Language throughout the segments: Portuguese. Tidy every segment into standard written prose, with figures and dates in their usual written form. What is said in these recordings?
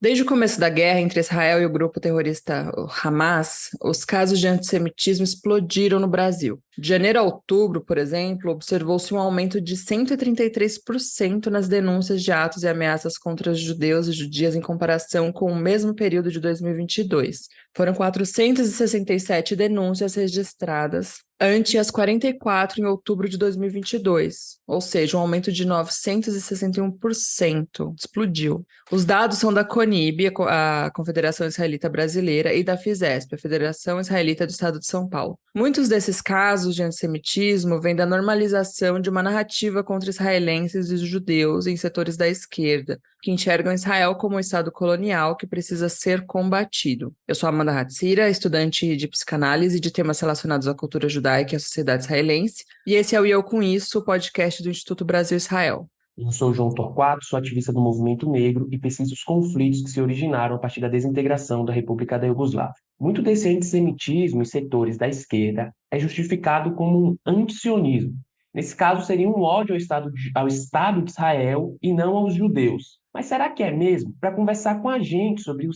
Desde o começo da guerra entre Israel e o grupo terrorista Hamas, os casos de antissemitismo explodiram no Brasil. De janeiro a outubro, por exemplo, observou-se um aumento de 133% nas denúncias de atos e ameaças contra os judeus e judias em comparação com o mesmo período de 2022. Foram 467 denúncias registradas, ante as 44 em outubro de 2022, ou seja, um aumento de 961%. Explodiu. Os dados são da CONIB, a Confederação Israelita Brasileira, e da FISESP, a Federação Israelita do Estado de São Paulo. Muitos desses casos de antissemitismo vêm da normalização de uma narrativa contra israelenses e judeus em setores da esquerda, que enxergam Israel como um estado colonial que precisa ser combatido. Eu sou Amanda Hatzira, estudante de psicanálise de temas relacionados à cultura judaica e à sociedade israelense, e esse é o E Eu Com Isso, o podcast do Instituto Brasil-Israel. Eu sou o João Torquato, sou ativista do movimento negro e pesquiso os conflitos que se originaram a partir da desintegração da República da Iugoslávia. Muito desse antissemitismo em setores da esquerda é justificado como um antisionismo. Nesse caso, seria um ódio ao Estado de Israel e não aos judeus. Mas será que é mesmo? Para conversar com a gente sobre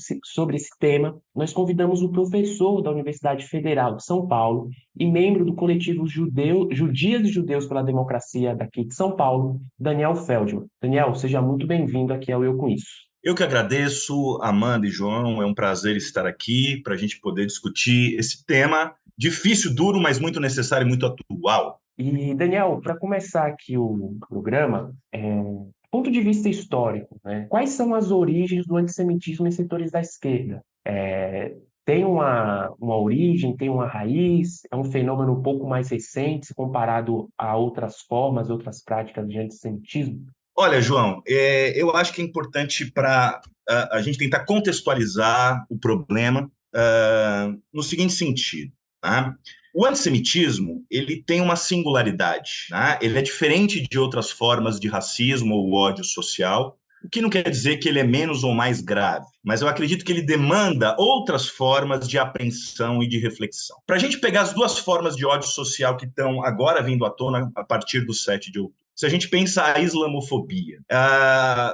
esse tema, nós convidamos o professor da Universidade Federal de São Paulo e membro do coletivo Judias e Judeus pela Democracia daqui de São Paulo, Daniel Feldman. Daniel, seja muito bem-vindo aqui ao Eu Com Isso. Eu que agradeço, Amanda e João, é um prazer estar aqui para a gente poder discutir esse tema difícil, duro, mas muito necessário e muito atual. E, Daniel, para começar aqui o programa, do ponto de vista histórico, né, quais são as origens do antissemitismo em setores da esquerda? Tem uma origem, tem uma raiz, é um fenômeno um pouco mais recente se comparado a outras formas, outras práticas de antissemitismo? Olha, João, eu acho que é importante para a gente tentar contextualizar o problema no seguinte sentido, tá? O antissemitismo, ele tem uma singularidade, tá? Ele é diferente de outras formas de racismo ou ódio social, o que não quer dizer que ele é menos ou mais grave, mas eu acredito que ele demanda outras formas de apreensão e de reflexão. Para a gente pegar as duas formas de ódio social que estão agora vindo à tona a partir do 7 de outubro. Se a gente pensa a islamofobia,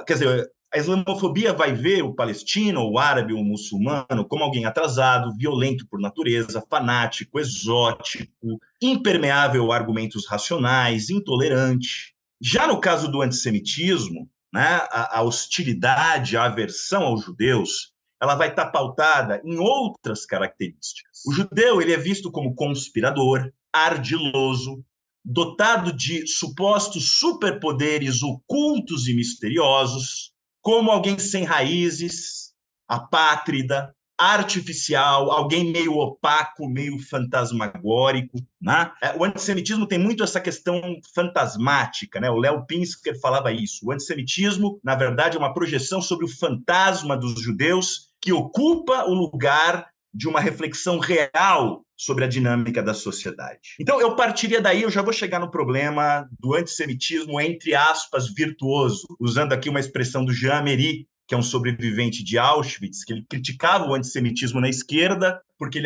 quer dizer, a islamofobia vai ver o palestino, o árabe, o muçulmano como alguém atrasado, violento por natureza, fanático, exótico, impermeável a argumentos racionais, intolerante. Já no caso do antissemitismo, né, a hostilidade, a aversão aos judeus, ela vai estar pautada em outras características. O judeu ele é visto como conspirador, ardiloso, dotado de supostos superpoderes ocultos e misteriosos, como alguém sem raízes, apátrida, artificial, alguém meio opaco, meio fantasmagórico, né? O antissemitismo tem muito essa questão fantasmática, né? O Léo Pinsker falava isso. O antissemitismo, na verdade, é uma projeção sobre o fantasma dos judeus que ocupa o lugar de uma reflexão real sobre a dinâmica da sociedade. Então, eu partiria daí, eu já vou chegar no problema do antissemitismo, entre aspas, virtuoso, usando aqui uma expressão do Jean Améry, que é um sobrevivente de Auschwitz, que ele criticava o antissemitismo na esquerda, porque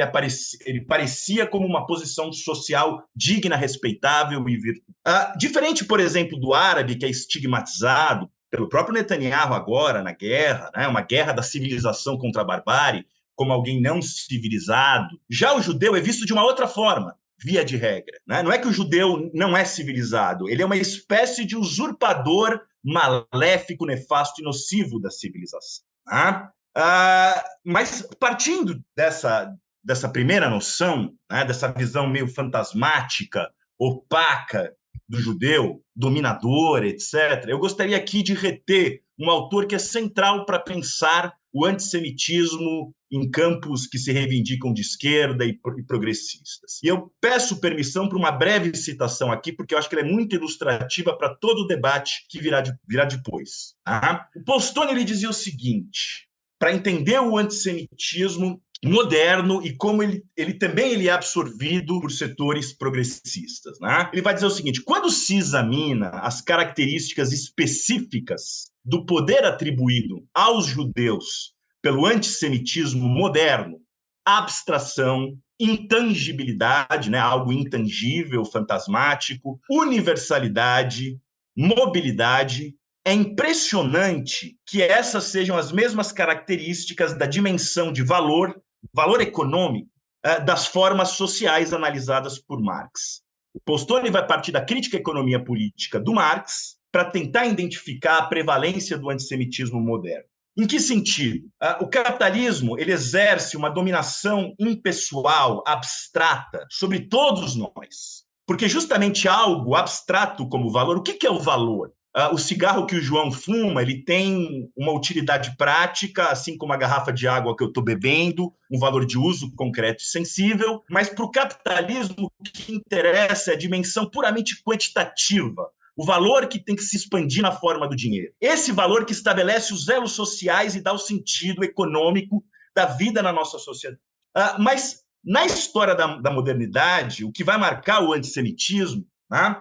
ele parecia como uma posição social digna, respeitável e virtuosa. Diferente, por exemplo, do árabe, que é estigmatizado pelo próprio Netanyahu agora, na guerra, né, uma guerra da civilização contra a barbárie, como alguém não civilizado. Já o judeu é visto de uma outra forma, via de regra, né? Não é que o judeu não é civilizado, ele é uma espécie de usurpador maléfico, nefasto e nocivo da civilização. Né? Mas partindo dessa primeira noção, né, dessa visão meio fantasmática, opaca do judeu, dominador, etc., eu gostaria aqui de reter um autor que é central para pensar o antissemitismo em campos que se reivindicam de esquerda e progressistas. E eu peço permissão para uma breve citação aqui, porque eu acho que ela é muito ilustrativa para todo o debate que virá depois. Tá? O Postone ele dizia o seguinte, para entender o antissemitismo moderno e como ele também é absorvido por setores progressistas. Né? Ele vai dizer o seguinte, quando se examina as características específicas do poder atribuído aos judeus pelo antissemitismo moderno, abstração, intangibilidade, né, algo intangível, fantasmático, universalidade, mobilidade, é impressionante que essas sejam as mesmas características da dimensão de valor, valor econômico, das formas sociais analisadas por Marx. O Postone vai partir da crítica à economia política do Marx para tentar identificar a prevalência do antissemitismo moderno. Em que sentido? O capitalismo ele exerce uma dominação impessoal, abstrata, sobre todos nós. Porque justamente algo abstrato como valor, o que é o valor? O cigarro que o João fuma, ele tem uma utilidade prática, assim como a garrafa de água que eu estou bebendo, um valor de uso concreto e sensível, mas para o capitalismo o que interessa é a dimensão puramente quantitativa, o valor que tem que se expandir na forma do dinheiro. Esse valor que estabelece os elos sociais e dá o sentido econômico da vida na nossa sociedade. Mas na história da modernidade, o que vai marcar o antissemitismo, né,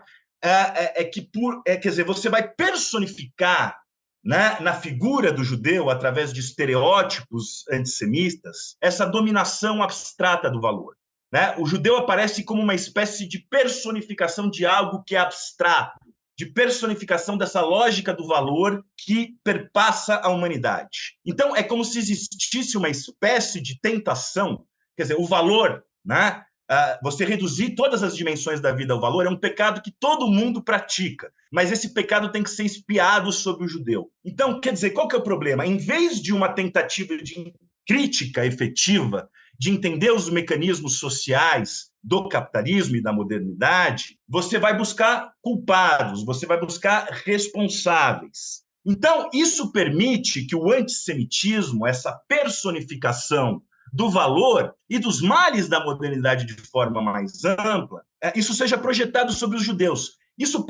quer dizer, você vai personificar, né, na figura do judeu, através de estereótipos antissemitas, essa dominação abstrata do valor. Né? O judeu aparece como uma espécie de personificação de algo que é abstrato, de personificação dessa lógica do valor que perpassa a humanidade. Então, é como se existisse uma espécie de tentação, quer dizer, o valor, né? Você reduzir todas as dimensões da vida ao valor é um pecado que todo mundo pratica, mas esse pecado tem que ser expiado sobre o judeu. Então, quer dizer, qual que é o problema? Em vez de uma tentativa de crítica efetiva, de entender os mecanismos sociais do capitalismo e da modernidade, você vai buscar culpados, você vai buscar responsáveis. Então, isso permite que o antissemitismo, essa personificação do valor e dos males da modernidade de forma mais ampla, isso seja projetado sobre os judeus. Isso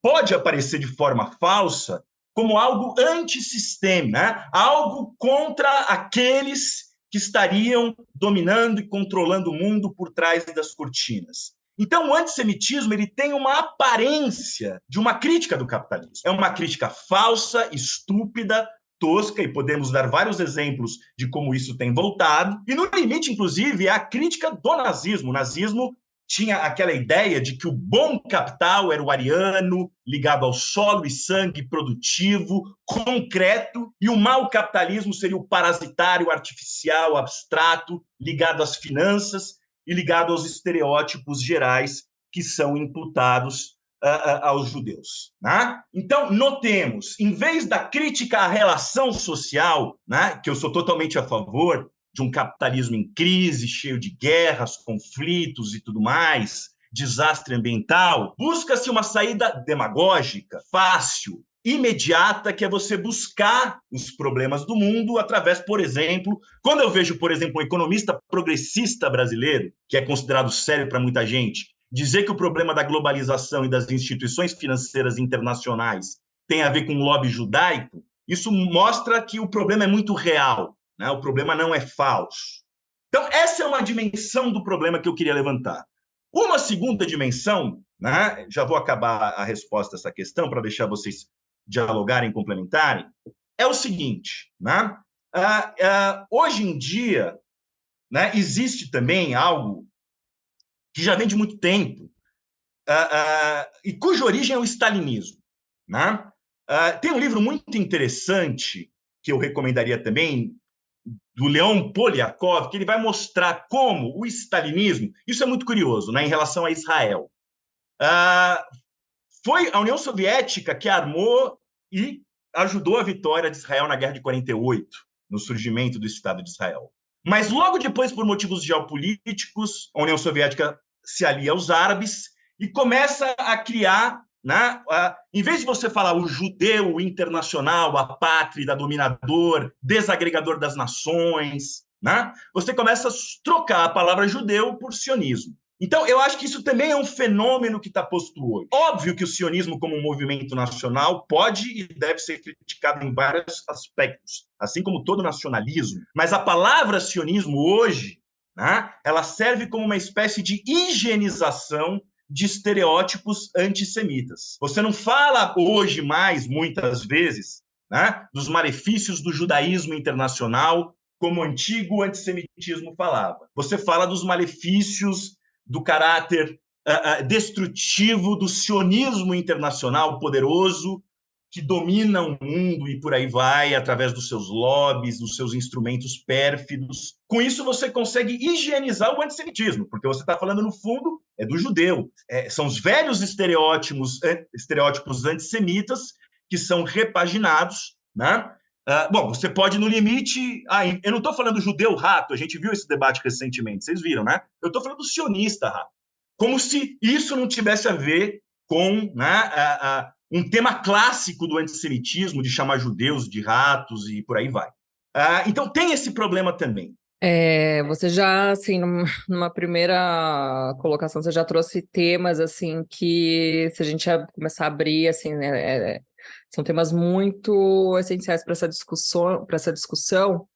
pode aparecer de forma falsa como algo antissistêmico, né? Algo contra aqueles que estariam dominando e controlando o mundo por trás das cortinas. Então, o antissemitismo ele tem uma aparência de uma crítica do capitalismo. É uma crítica falsa, estúpida, tosca, e podemos dar vários exemplos de como isso tem voltado. E, no limite, inclusive, é a crítica do nazismo. O nazismo tinha aquela ideia de que o bom capital era o ariano, ligado ao solo e sangue produtivo, concreto, e o mau capitalismo seria o parasitário, artificial, abstrato, ligado às finanças e ligado aos estereótipos gerais que são imputados aos judeus. Né? Então, notemos, em vez da crítica à relação social, né, que eu sou totalmente a favor, de um capitalismo em crise, cheio de guerras, conflitos e tudo mais, desastre ambiental, busca-se uma saída demagógica, fácil, imediata, que é você buscar os problemas do mundo através, por exemplo, quando eu vejo, por exemplo, um economista progressista brasileiro, que é considerado sério para muita gente, dizer que o problema da globalização e das instituições financeiras internacionais tem a ver com o lobby judaico, isso mostra que o problema é muito real. Né? O problema não é falso. Então, essa é uma dimensão do problema que eu queria levantar. Uma segunda dimensão, né? Já vou acabar a resposta a essa questão para deixar vocês dialogarem e complementarem, é o seguinte, né? Hoje em dia, né, existe também algo que já vem de muito tempo e cuja origem é o stalinismo. Né? Tem um livro muito interessante que eu recomendaria também, do Leon Poliakov, que ele vai mostrar como o stalinismo, isso é muito curioso, né, em relação a Israel. Foi a União Soviética que armou e ajudou a vitória de Israel na Guerra de 48, no surgimento do Estado de Israel. Mas logo depois, por motivos geopolíticos, a União Soviética se alia aos árabes e começa a criar, né, em vez de você falar o judeu internacional, apátrida, dominador, desagregador das nações, né, você começa a trocar a palavra judeu por sionismo. Então, eu acho que isso também é um fenômeno que está posto hoje. Óbvio que o sionismo, como um movimento nacional, pode e deve ser criticado em vários aspectos, assim como todo nacionalismo. Mas a palavra sionismo hoje, né, ela serve como uma espécie de higienização de estereótipos antissemitas. Você não fala hoje mais, muitas vezes, né, dos malefícios do judaísmo internacional, como o antigo antissemitismo falava. Você fala dos malefícios do caráter destrutivo do sionismo internacional poderoso, que domina o mundo e por aí vai, através dos seus lobbies, dos seus instrumentos pérfidos. Com isso, você consegue higienizar o antissemitismo, porque você está falando, no fundo, do judeu. São os velhos estereótipos antissemitas que são repaginados, né? Bom, você pode, no limite... eu não estou falando do judeu-rato, a gente viu esse debate recentemente, vocês viram, né? Eu estou falando do sionista-rato. Como se isso não tivesse a ver com, né, um tema clássico do antissemitismo, de chamar judeus de ratos e por aí vai. Então, tem esse problema também. Você já, assim, numa primeira colocação, você já trouxe temas, assim, que se a gente começar a abrir, assim, né, são temas muito essenciais para essa discussão,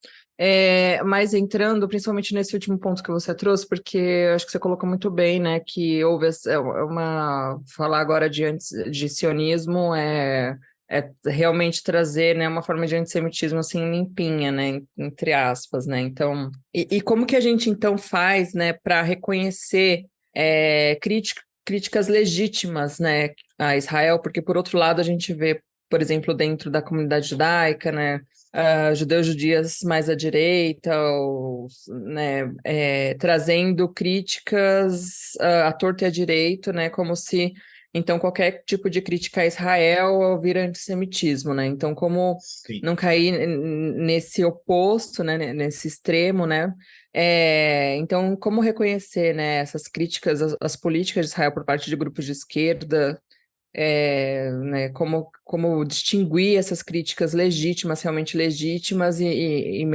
mas entrando principalmente nesse último ponto que você trouxe, porque eu acho que você colocou muito bem, né, que houve falar agora de sionismo é realmente trazer, né, uma forma de antissemitismo assim limpinha, né, entre aspas, né, então, e como que a gente então faz, né, para reconhecer críticas legítimas, né, a Israel, porque por outro lado a gente vê, por exemplo, dentro da comunidade judaica, né, judeus judias mais à direita, né, trazendo críticas à torta e à direito, né, como se então qualquer tipo de crítica a Israel vira antissemitismo, né? Então como Sim. não cair nesse oposto, né, nesse extremo, né? Então como reconhecer, né, essas críticas às políticas de Israel por parte de grupos de esquerda, né, como distinguir essas críticas legítimas, realmente legítimas, e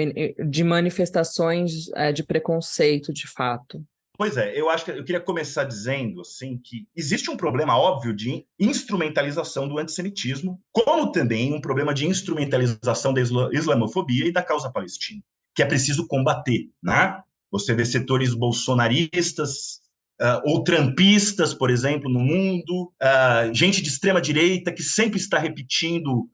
de manifestações de preconceito, de fato. Pois é, eu queria começar dizendo assim, que existe um problema óbvio de instrumentalização do antissemitismo, como também um problema de instrumentalização da islamofobia e da causa palestina, que é preciso combater, né? Você vê setores bolsonaristas, ou trumpistas, por exemplo, no mundo, gente de extrema-direita que sempre está repetindo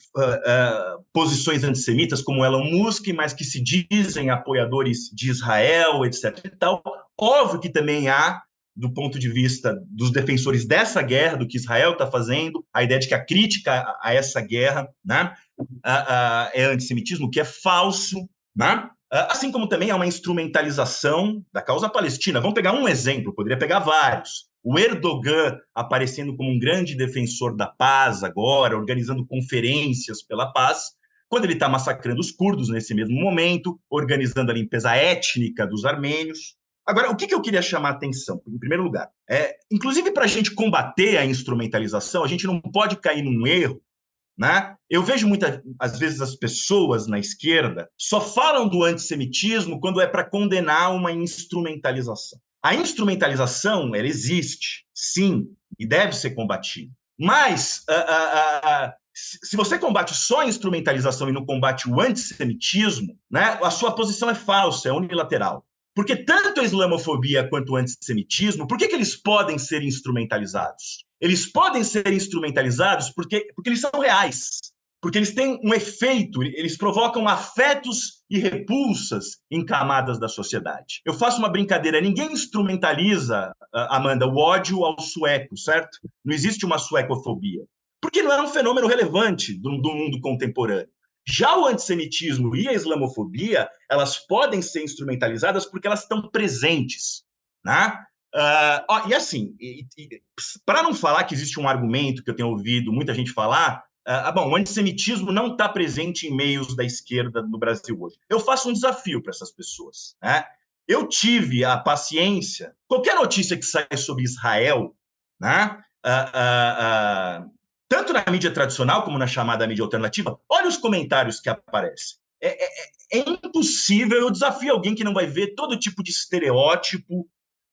posições antissemitas, como Elon Musk, mas que se dizem apoiadores de Israel, etc. e tal. Óbvio que também há, do ponto de vista dos defensores dessa guerra, do que Israel está fazendo, a ideia de que a crítica a essa guerra, né, é antissemitismo, que é falso, né? Assim como também há uma instrumentalização da causa palestina. Vamos pegar um exemplo, poderia pegar vários. O Erdogan aparecendo como um grande defensor da paz agora, organizando conferências pela paz, quando ele está massacrando os curdos nesse mesmo momento, organizando a limpeza étnica dos armênios. Agora, o que eu queria chamar a atenção? Em primeiro lugar, inclusive para a gente combater a instrumentalização, a gente não pode cair num erro, né? Eu vejo muitas às vezes as pessoas na esquerda só falam do antissemitismo quando é para condenar uma instrumentalização. A instrumentalização, ela existe, sim, e deve ser combatida. Mas, se você combate só a instrumentalização e não combate o antissemitismo, né, a sua posição é falsa, é unilateral. Porque tanto a islamofobia quanto o antissemitismo, por que eles podem ser instrumentalizados? Eles podem ser instrumentalizados porque eles são reais, porque eles têm um efeito, eles provocam afetos e repulsas em camadas da sociedade. Eu faço uma brincadeira, ninguém instrumentaliza, Amanda, o ódio ao sueco, certo? Não existe uma suecofobia, porque não é um fenômeno relevante do mundo contemporâneo. Já o antissemitismo e a islamofobia, elas podem ser instrumentalizadas porque elas estão presentes, né? E assim, para não falar que existe um argumento que eu tenho ouvido muita gente falar, bom, o antissemitismo não está presente em meios da esquerda no Brasil hoje. Eu faço um desafio para essas pessoas, né? Eu tive a paciência, qualquer notícia que sai sobre Israel, né? Tanto na mídia tradicional como na chamada mídia alternativa, olha os comentários que aparecem. É impossível, eu desafio alguém que não vai ver todo tipo de estereótipo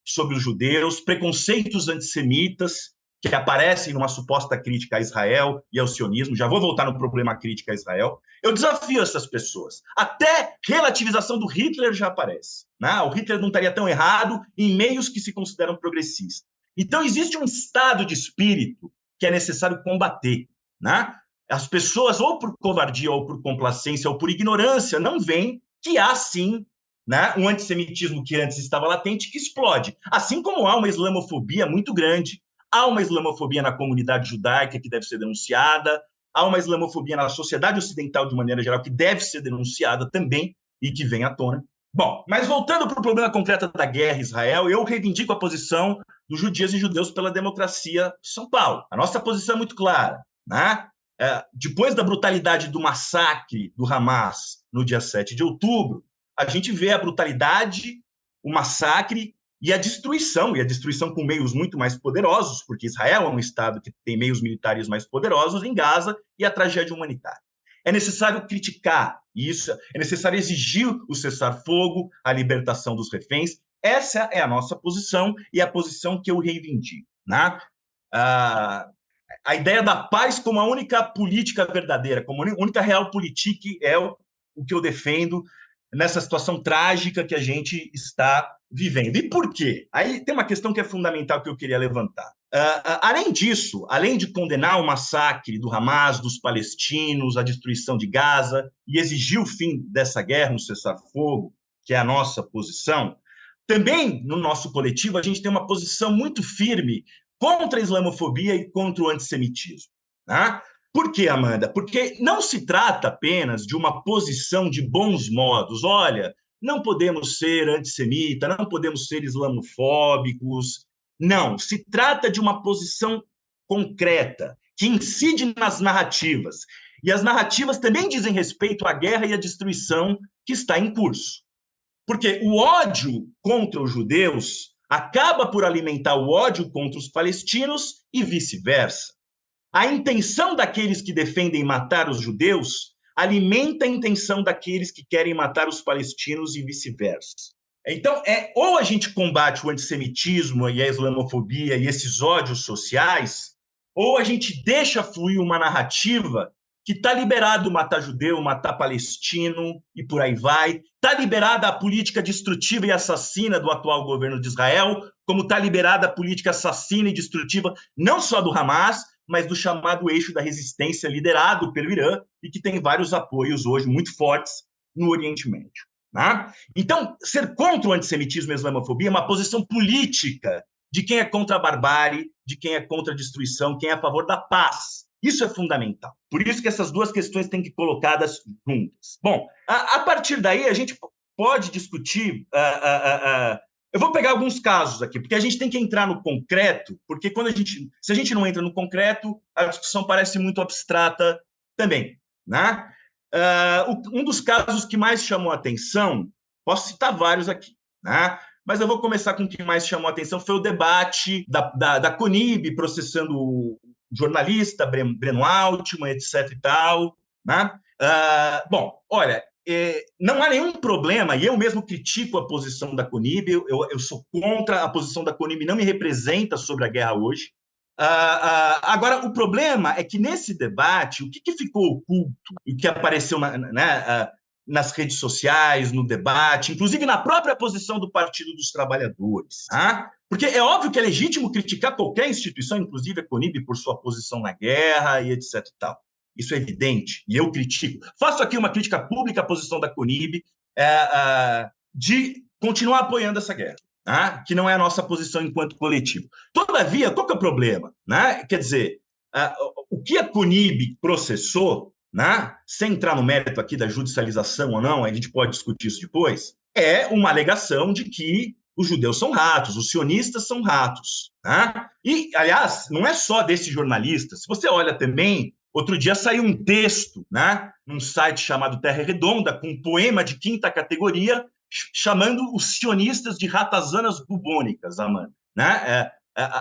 sobre os judeus, preconceitos antissemitas que aparecem numa suposta crítica a Israel e ao sionismo. Já vou voltar no problema crítica a Israel. Eu desafio essas pessoas. Até relativização do Hitler já aparece, né? O Hitler não estaria tão errado em meios que se consideram progressistas. Então, existe um estado de espírito que é necessário combater, né? As pessoas, ou por covardia, ou por complacência, ou por ignorância, não veem que há, sim, né, um antissemitismo que antes estava latente, que explode. Assim como há uma islamofobia muito grande, há uma islamofobia na comunidade judaica que deve ser denunciada, há uma islamofobia na sociedade ocidental de maneira geral que deve ser denunciada também e que vem à tona. Bom, mas voltando para o problema concreto da guerra em Israel, eu reivindico a posição dos judias e judeus pela democracia de São Paulo. A nossa posição é muito clara, né? Depois da brutalidade do massacre do Hamas no dia 7 de outubro, a gente vê a brutalidade, o massacre e a destruição com meios muito mais poderosos, porque Israel é um Estado que tem meios militares mais poderosos em Gaza, e a tragédia humanitária. É necessário criticar isso, é necessário exigir o cessar-fogo, a libertação dos reféns. Essa é a nossa posição e a posição que eu reivindico, né? A ideia da paz como a única política verdadeira, como a única realpolitik é o que eu defendo nessa situação trágica que a gente está vivendo. E por quê? Aí tem uma questão que é fundamental que eu queria levantar. Além disso, além de condenar o massacre do Hamas, dos palestinos, a destruição de Gaza e exigir o fim dessa guerra, um cessar-fogo, que é a nossa posição, também no nosso coletivo a gente tem uma posição muito firme contra a islamofobia e contra o antissemitismo, né? Por quê, Amanda? Porque não se trata apenas de uma posição de bons modos. Olha, não podemos ser antissemita, não podemos ser islamofóbicos. Não, se trata de uma posição concreta, que incide nas narrativas. E as narrativas também dizem respeito à guerra e à destruição que está em curso. Porque o ódio contra os judeus acaba por alimentar o ódio contra os palestinos e vice-versa. A intenção daqueles que defendem matar os judeus alimenta a intenção daqueles que querem matar os palestinos e vice-versa. Então, ou a gente combate o antissemitismo e a islamofobia e esses ódios sociais, ou a gente deixa fluir uma narrativa que está liberado matar judeu, matar palestino e por aí vai. Está liberada a política destrutiva e assassina do atual governo de Israel, como está liberada a política assassina e destrutiva não só do Hamas, mas do chamado eixo da resistência liderado pelo Irã e que tem vários apoios hoje muito fortes no Oriente Médio, né? Então, ser contra o antissemitismo e a islamofobia é uma posição política de quem é contra a barbárie, de quem é contra a destruição, quem é a favor da paz. Isso é fundamental. Por isso que essas duas questões têm que ser colocadas juntas. Bom, a partir daí a gente pode discutir... Eu vou pegar alguns casos aqui, porque a gente tem que entrar no concreto, porque se a gente não entra no concreto, a discussão parece muito abstrata também, né? Um dos casos que mais chamou a atenção, posso citar vários aqui, né? Mas eu vou começar com o que mais chamou a atenção, foi o debate da CONIB processando o jornalista Breno Altman, etc. e tal, né? Bom, olha, não há nenhum problema, e eu mesmo critico a posição da CONIB, eu sou contra a posição da CONIB, não me representa sobre a guerra hoje. Agora, o problema é que nesse debate, o que ficou oculto, e que apareceu nas redes sociais, no debate, inclusive na própria posição do Partido dos Trabalhadores, tá? Porque é óbvio que é legítimo criticar qualquer instituição, inclusive a CONIB, por sua posição na guerra e etc. e tal. Isso é evidente, e eu critico. Faço aqui uma crítica pública à posição da CONIB de continuar apoiando essa guerra, né? Que não é a nossa posição enquanto coletivo. Todavia, qual que é o problema? Né? Quer dizer, o que a CONIB processou, né? Sem entrar no mérito aqui da judicialização ou não, a gente pode discutir isso depois, é uma alegação de que os judeus são ratos, os sionistas são ratos, né? E, aliás, não é só desse jornalista. Se você olha também, outro dia saiu um texto, né, num site chamado Terra Redonda, com um poema de 5ª categoria, chamando os sionistas de ratazanas bubônicas, Amanda, né?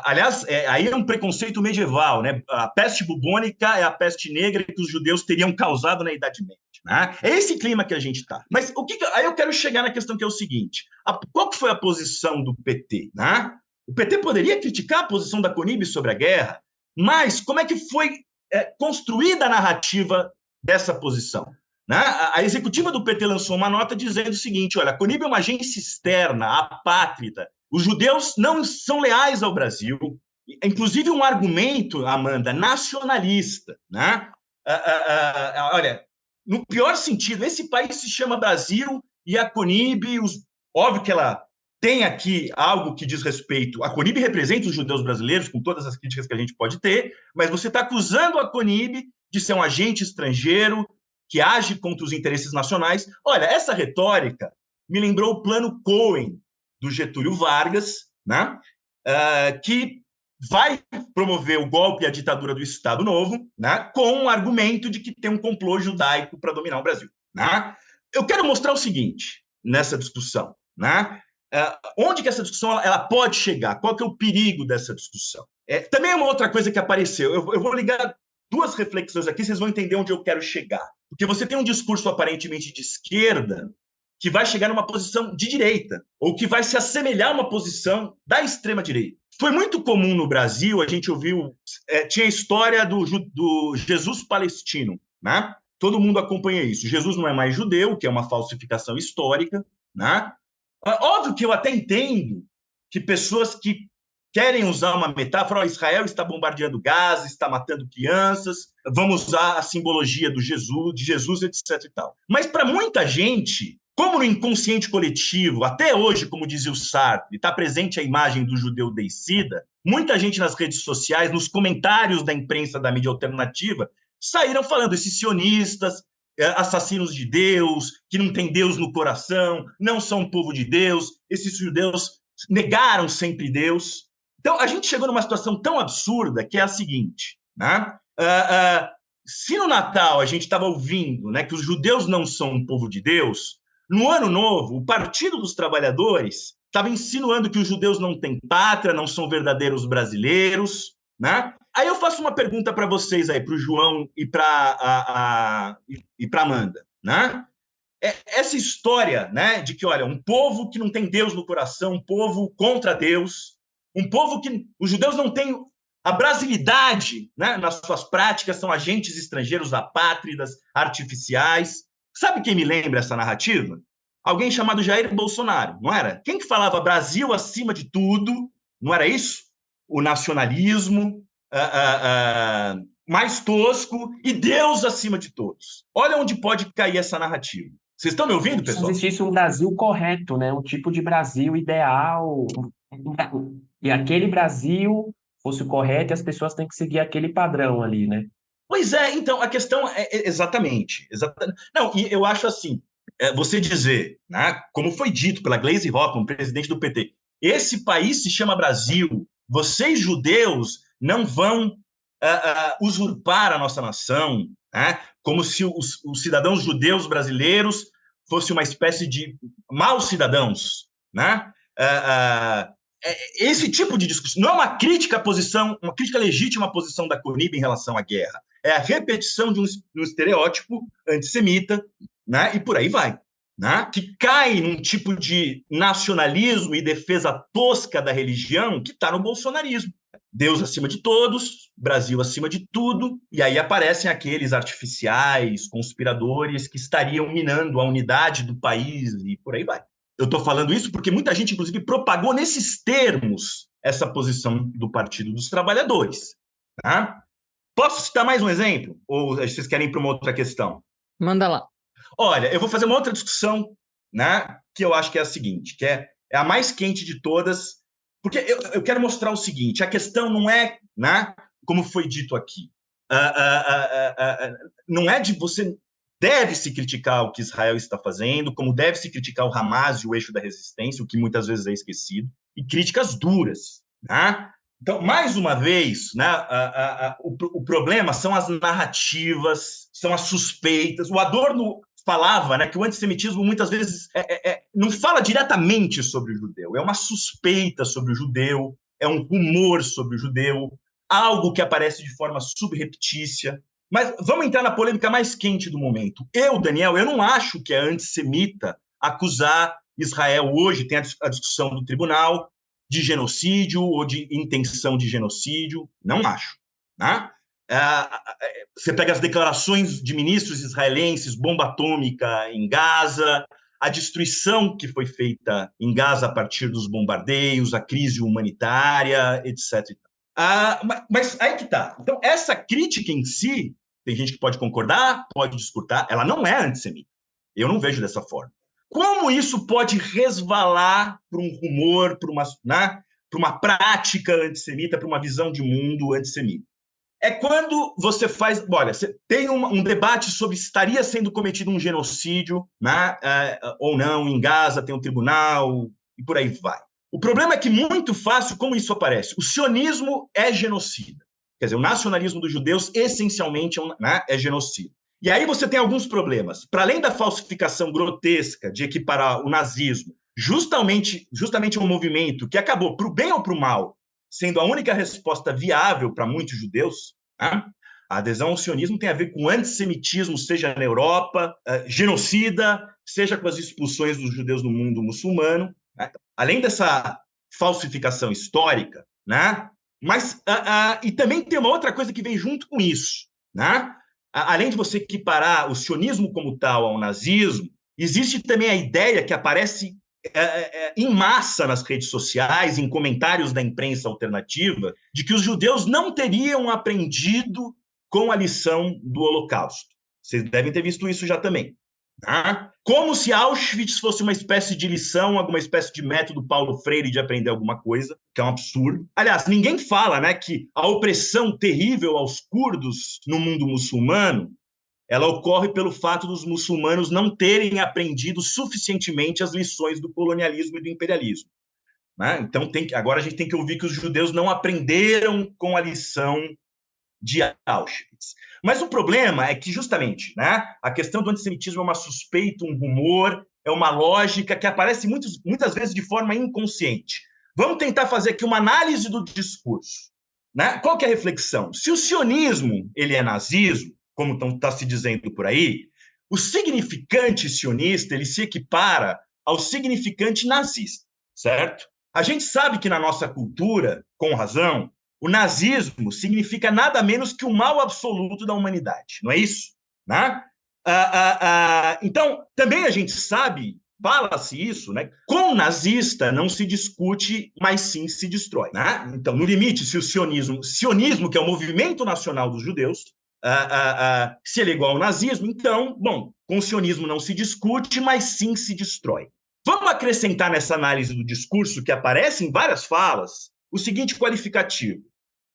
Aliás, aí é um preconceito medieval, né? A peste bubônica é a peste negra que os judeus teriam causado na Idade Média, né? É esse clima que a gente está. Mas aí eu quero chegar na questão que é o seguinte: qual que foi a posição do PT, né? O PT poderia criticar a posição da CONIB sobre a guerra, mas como é que foi construída a narrativa dessa posição, né? A executiva do PT lançou uma nota dizendo o seguinte: olha, a CONIB é uma agência externa, apátrida. Os judeus não são leais ao Brasil. Inclusive um argumento, Amanda, nacionalista, né? Olha, no pior sentido, esse país se chama Brasil e a CONIB, óbvio que ela tem aqui algo que diz respeito... A CONIB representa os judeus brasileiros, com todas as críticas que a gente pode ter, mas você está acusando a CONIB de ser um agente estrangeiro que age contra os interesses nacionais. Olha, essa retórica me lembrou o plano Cohen do Getúlio Vargas, né? Que vai promover o golpe e a ditadura do Estado Novo, né? Com o argumento de que tem um complô judaico para dominar o Brasil. Né? Eu quero mostrar o seguinte nessa discussão. Né? Onde que essa discussão ela pode chegar? Qual que é o perigo dessa discussão? Também é uma outra coisa que apareceu. Eu vou ligar duas reflexões aqui, vocês vão entender onde eu quero chegar. Porque você tem um discurso aparentemente de esquerda que vai chegar numa posição de direita, ou que vai se assemelhar a uma posição da extrema-direita. Foi muito comum no Brasil, a gente ouviu, tinha a história do Jesus palestino, né? Todo mundo acompanha isso. Jesus não é mais judeu, que é uma falsificação histórica, né? Óbvio que eu até entendo que pessoas que querem usar uma metáfora, Israel está bombardeando Gaza, está matando crianças, vamos usar a simbologia de Jesus, etc. e tal. Mas para muita gente, como no inconsciente coletivo, até hoje, como dizia o Sartre, está presente a imagem do judeu deicida, muita gente nas redes sociais, nos comentários da imprensa da mídia alternativa, saíram falando, esses sionistas, assassinos de Deus, que não tem Deus no coração, não são um povo de Deus, esses judeus negaram sempre Deus. Então, a gente chegou numa situação tão absurda que é a seguinte, né? Se no Natal a gente estava ouvindo, né, que os judeus não são um povo de Deus, no Ano Novo, o Partido dos Trabalhadores estava insinuando que os judeus não têm pátria, não são verdadeiros brasileiros, né? Aí eu faço uma pergunta para vocês aí, para o João e para Amanda, né? Essa história, né, de que, olha, um povo que não tem Deus no coração, um povo contra Deus, um povo que os judeus não têm a brasilidade, né, nas suas práticas, são agentes estrangeiros apátridas, artificiais. Sabe quem me lembra essa narrativa? Alguém chamado Jair Bolsonaro, não era? Quem que falava Brasil acima de tudo, não era isso? O nacionalismo mais tosco e Deus acima de todos. Olha onde pode cair essa narrativa. Vocês estão me ouvindo, pessoal? Se existisse um Brasil correto, né? Um tipo de Brasil ideal. E aquele Brasil fosse o correto e as pessoas têm que seguir aquele padrão ali, né? Pois é, então, a questão é exatamente. Não, e eu acho assim, você dizer, né, como foi dito pela Gleisi Hoffmann, presidente do PT, esse país se chama Brasil, vocês judeus não vão usurpar a nossa nação, né, como se os cidadãos judeus brasileiros fossem uma espécie de maus cidadãos, né? Esse tipo de discussão não é uma crítica à posição, uma crítica legítima à posição da CONIB em relação à guerra. É a repetição de um estereótipo antissemita, né? E por aí vai, né? Que cai num tipo de nacionalismo e defesa tosca da religião que está no bolsonarismo. Deus acima de todos, Brasil acima de tudo, e aí aparecem aqueles artificiais, conspiradores que estariam minando a unidade do país e por aí vai. Eu estou falando isso porque muita gente, inclusive, propagou nesses termos essa posição do Partido dos Trabalhadores. Tá? Posso citar mais um exemplo? Ou vocês querem ir para uma outra questão? Manda lá. Olha, eu vou fazer uma outra discussão, né, que eu acho que é a seguinte, que é a mais quente de todas, porque eu quero mostrar o seguinte, a questão não é, né, como foi dito aqui, não é de você... Deve-se criticar o que Israel está fazendo, como deve-se criticar o Hamas e o eixo da resistência, o que muitas vezes é esquecido, e críticas duras. Né? Então, mais uma vez, né, o problema são as narrativas, são as suspeitas. O Adorno falava, né, que o antissemitismo muitas vezes não fala diretamente sobre o judeu, é uma suspeita sobre o judeu, é um rumor sobre o judeu, algo que aparece de forma subreptícia. Mas vamos entrar na polêmica mais quente do momento. Daniel, eu não acho que é antissemita acusar Israel hoje, tem a discussão do tribunal, de genocídio ou de intenção de genocídio. Não acho. Né? Você pega as declarações de ministros israelenses, bomba atômica em Gaza, a destruição que foi feita em Gaza a partir dos bombardeios, a crise humanitária, etc. Mas aí que tá. Então, essa crítica em si, tem gente que pode concordar, pode discordar, ela não é antissemita. Eu não vejo dessa forma. Como isso pode resvalar para um rumor, para uma prática antissemita, para uma visão de mundo antissemita? é quando você faz... Olha, você tem um debate sobre se estaria sendo cometido um genocídio, né, ou não, em Gaza tem um tribunal, e por aí vai. O problema é que muito fácil, como isso aparece, o sionismo é genocida. Quer dizer, o nacionalismo dos judeus, essencialmente, né, é genocida. E aí você tem alguns problemas. Para além da falsificação grotesca de equiparar o nazismo justamente um movimento que acabou, para o bem ou para o mal, sendo a única resposta viável para muitos judeus, né? A adesão ao sionismo tem a ver com antissemitismo, seja na Europa, genocida, seja com as expulsões dos judeus do mundo muçulmano, né? Além dessa falsificação histórica, né? Mas e também tem uma outra coisa que vem junto com isso, né? Além de você equiparar o sionismo como tal ao nazismo, existe também a ideia que aparece em massa nas redes sociais, em comentários da imprensa alternativa, de que os judeus não teriam aprendido com a lição do Holocausto. Vocês devem ter visto isso já também. Tá? Como se Auschwitz fosse uma espécie de lição, alguma espécie de método Paulo Freire de aprender alguma coisa, que é um absurdo. Aliás, ninguém fala, né, que a opressão terrível aos curdos no mundo muçulmano ela ocorre pelo fato dos muçulmanos não terem aprendido suficientemente as lições do colonialismo e do imperialismo. Né? Então, agora a gente tem que ouvir que os judeus não aprenderam com a lição de Auschwitz. Mas o problema é que, justamente, né, a questão do antissemitismo é uma suspeita, um rumor, é uma lógica que aparece muitas vezes de forma inconsciente. Vamos tentar fazer aqui uma análise do discurso. Né? Qual que é a reflexão? Se o sionismo ele é nazismo, como está se dizendo por aí, o significante sionista ele se equipara ao significante nazista, certo? A gente sabe que na nossa cultura, com razão, o nazismo significa nada menos que o mal absoluto da humanidade, não é isso? Né? Então, também a gente sabe, fala-se isso, né? Com nazista não se discute, mas sim se destrói. Né? Então, no limite, se o sionismo, que é o movimento nacional dos judeus, se ele é igual ao nazismo, então, bom, com o sionismo não se discute, mas sim se destrói. Vamos acrescentar nessa análise do discurso, que aparece em várias falas, o seguinte qualificativo.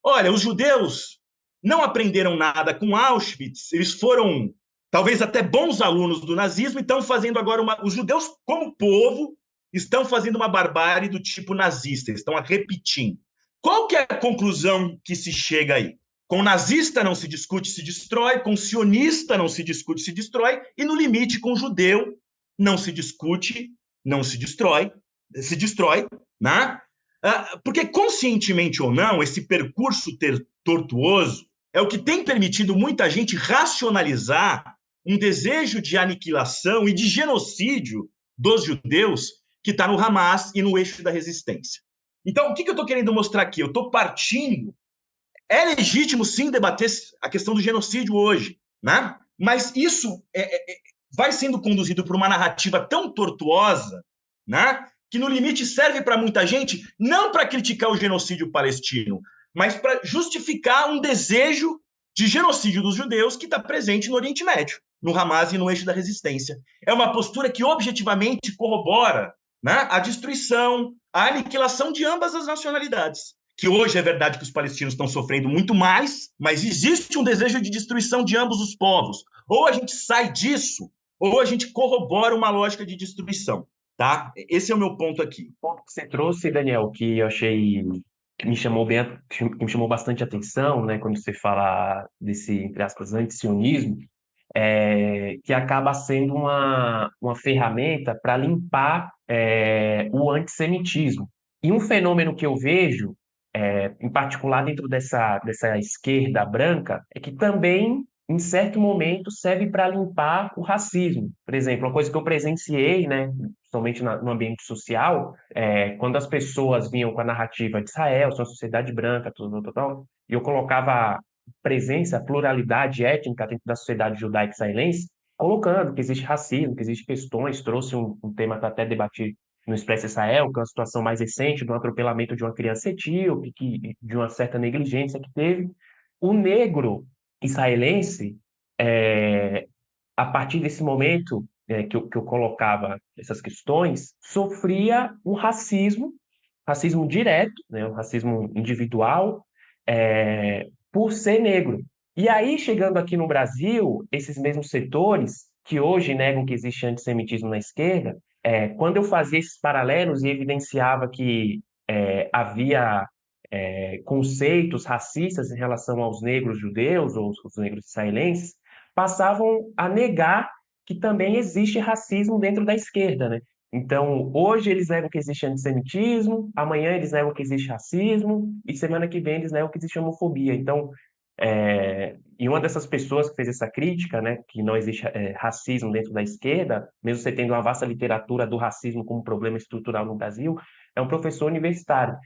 Olha, os judeus não aprenderam nada com Auschwitz, eles foram talvez até bons alunos do nazismo e estão fazendo agora os judeus, como povo, estão fazendo uma barbárie do tipo nazista, estão repetindo. Qual que é a conclusão que se chega aí? Com nazista não se discute, se destrói, com sionista não se discute, se destrói, e no limite com judeu não se discute, não se destrói, né? Porque conscientemente ou não, esse percurso tortuoso é o que tem permitido muita gente racionalizar um desejo de aniquilação e de genocídio dos judeus que está no Hamas e no eixo da resistência. Então, o que eu estou querendo mostrar aqui? Eu estou partindo. É legítimo, sim, debater a questão do genocídio hoje, né? Mas isso vai sendo conduzido por uma narrativa tão tortuosa, né? Que no limite serve para muita gente, não para criticar o genocídio palestino, mas para justificar um desejo de genocídio dos judeus que está presente no Oriente Médio, no Hamas e no eixo da resistência. É uma postura que objetivamente corrobora, né, a destruição, a aniquilação de ambas as nacionalidades. Que hoje é verdade que os palestinos estão sofrendo muito mais, mas existe um desejo de destruição de ambos os povos. Ou a gente sai disso, ou a gente corrobora uma lógica de destruição. Tá? Esse é o meu ponto aqui. O ponto que você trouxe, Daniel, que eu achei que me chamou bastante atenção, né, quando você fala desse, entre aspas, antisionismo, que acaba sendo uma ferramenta para limpar o antissemitismo. E um fenômeno que eu vejo, em particular dentro dessa esquerda branca, é que também, em certo momento, serve para limpar o racismo. Por exemplo, uma coisa que eu presenciei, né, principalmente no ambiente social, quando as pessoas vinham com a narrativa de Israel, sua sociedade branca, tudo, e eu colocava presença, pluralidade étnica dentro da sociedade judaica israelense, colocando que existe racismo, que existe questões, trouxe um tema para até debater no Expresso Israel, que é uma situação mais recente, do atropelamento de uma criança etíope, de uma certa negligência que teve. O negro israelense, a partir desse momento que eu colocava essas questões, sofria um racismo direto, né, um racismo individual, por ser negro. E aí, chegando aqui no Brasil, esses mesmos setores, que hoje negam que existe antissemitismo na esquerda, quando eu fazia esses paralelos e evidenciava que havia conceitos racistas em relação aos negros judeus ou os negros israelenses, passavam a negar que também existe racismo dentro da esquerda, né? Então, hoje eles negam que existe antissemitismo, amanhã eles negam que existe racismo, e semana que vem eles negam que existe homofobia. Então, e uma dessas pessoas que fez essa crítica, né, que não existe racismo dentro da esquerda, mesmo você tendo uma vasta literatura do racismo como problema estrutural no Brasil, é um professor universitário.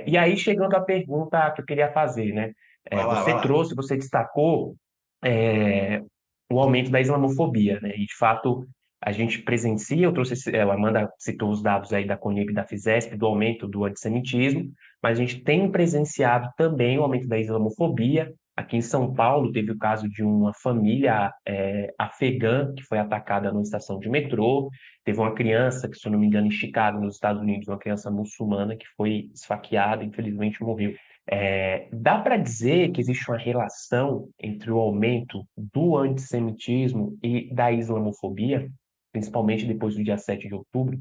E aí, chegando à pergunta que eu queria fazer, né? Vai lá, vai lá. Você destacou é, o aumento da islamofobia, né? E, de fato, a gente presencia, a Amanda citou os dados aí da CONIB e da FISESP, do aumento do antissemitismo, mas a gente tem presenciado também o aumento da islamofobia. Aqui em São Paulo, teve o caso de uma família afegã que foi atacada numa estação de metrô. Teve uma criança, que, se eu não me engano, em Chicago, nos Estados Unidos, uma criança muçulmana que foi esfaqueada, infelizmente morreu. Dá para dizer que existe uma relação entre o aumento do antissemitismo e da islamofobia, principalmente depois do dia 7 de outubro?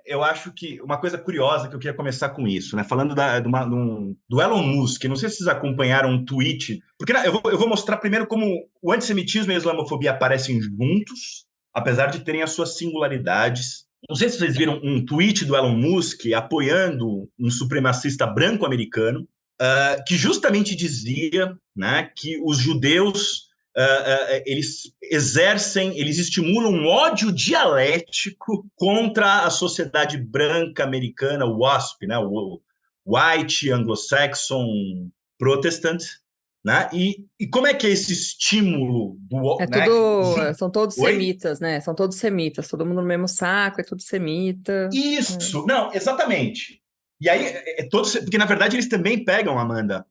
Eu acho que uma coisa curiosa que eu queria começar com isso, né? Falando do Elon Musk, não sei se vocês acompanharam um tweet, porque eu vou mostrar primeiro como o antissemitismo e a islamofobia aparecem juntos, apesar de terem as suas singularidades. Não sei se vocês viram um tweet do Elon Musk apoiando um supremacista branco americano, que justamente dizia, né, que os judeus eles estimulam um ódio dialético contra a sociedade branca americana, o WASP, né, o White Anglo-Saxon Protestant, né? E como é que é esse estímulo do, né? São todos Oi? semitas, né? São todos semitas, todo mundo no mesmo saco, é tudo semita. Isso, não, exatamente. E aí, porque na verdade eles também pegam, Amanda,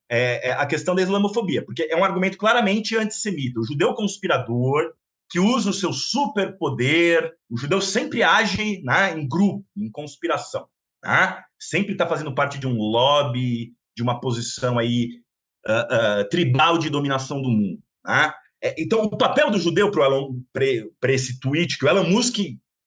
a questão da islamofobia, porque é um argumento claramente antissemita. O judeu conspirador, que usa o seu superpoder, o judeu sempre age, né, em grupo, em conspiração. Né? Sempre está fazendo parte de um lobby, de uma posição aí tribal de dominação do mundo. Né? Então, o papel do judeu para esse tweet que o Elon Musk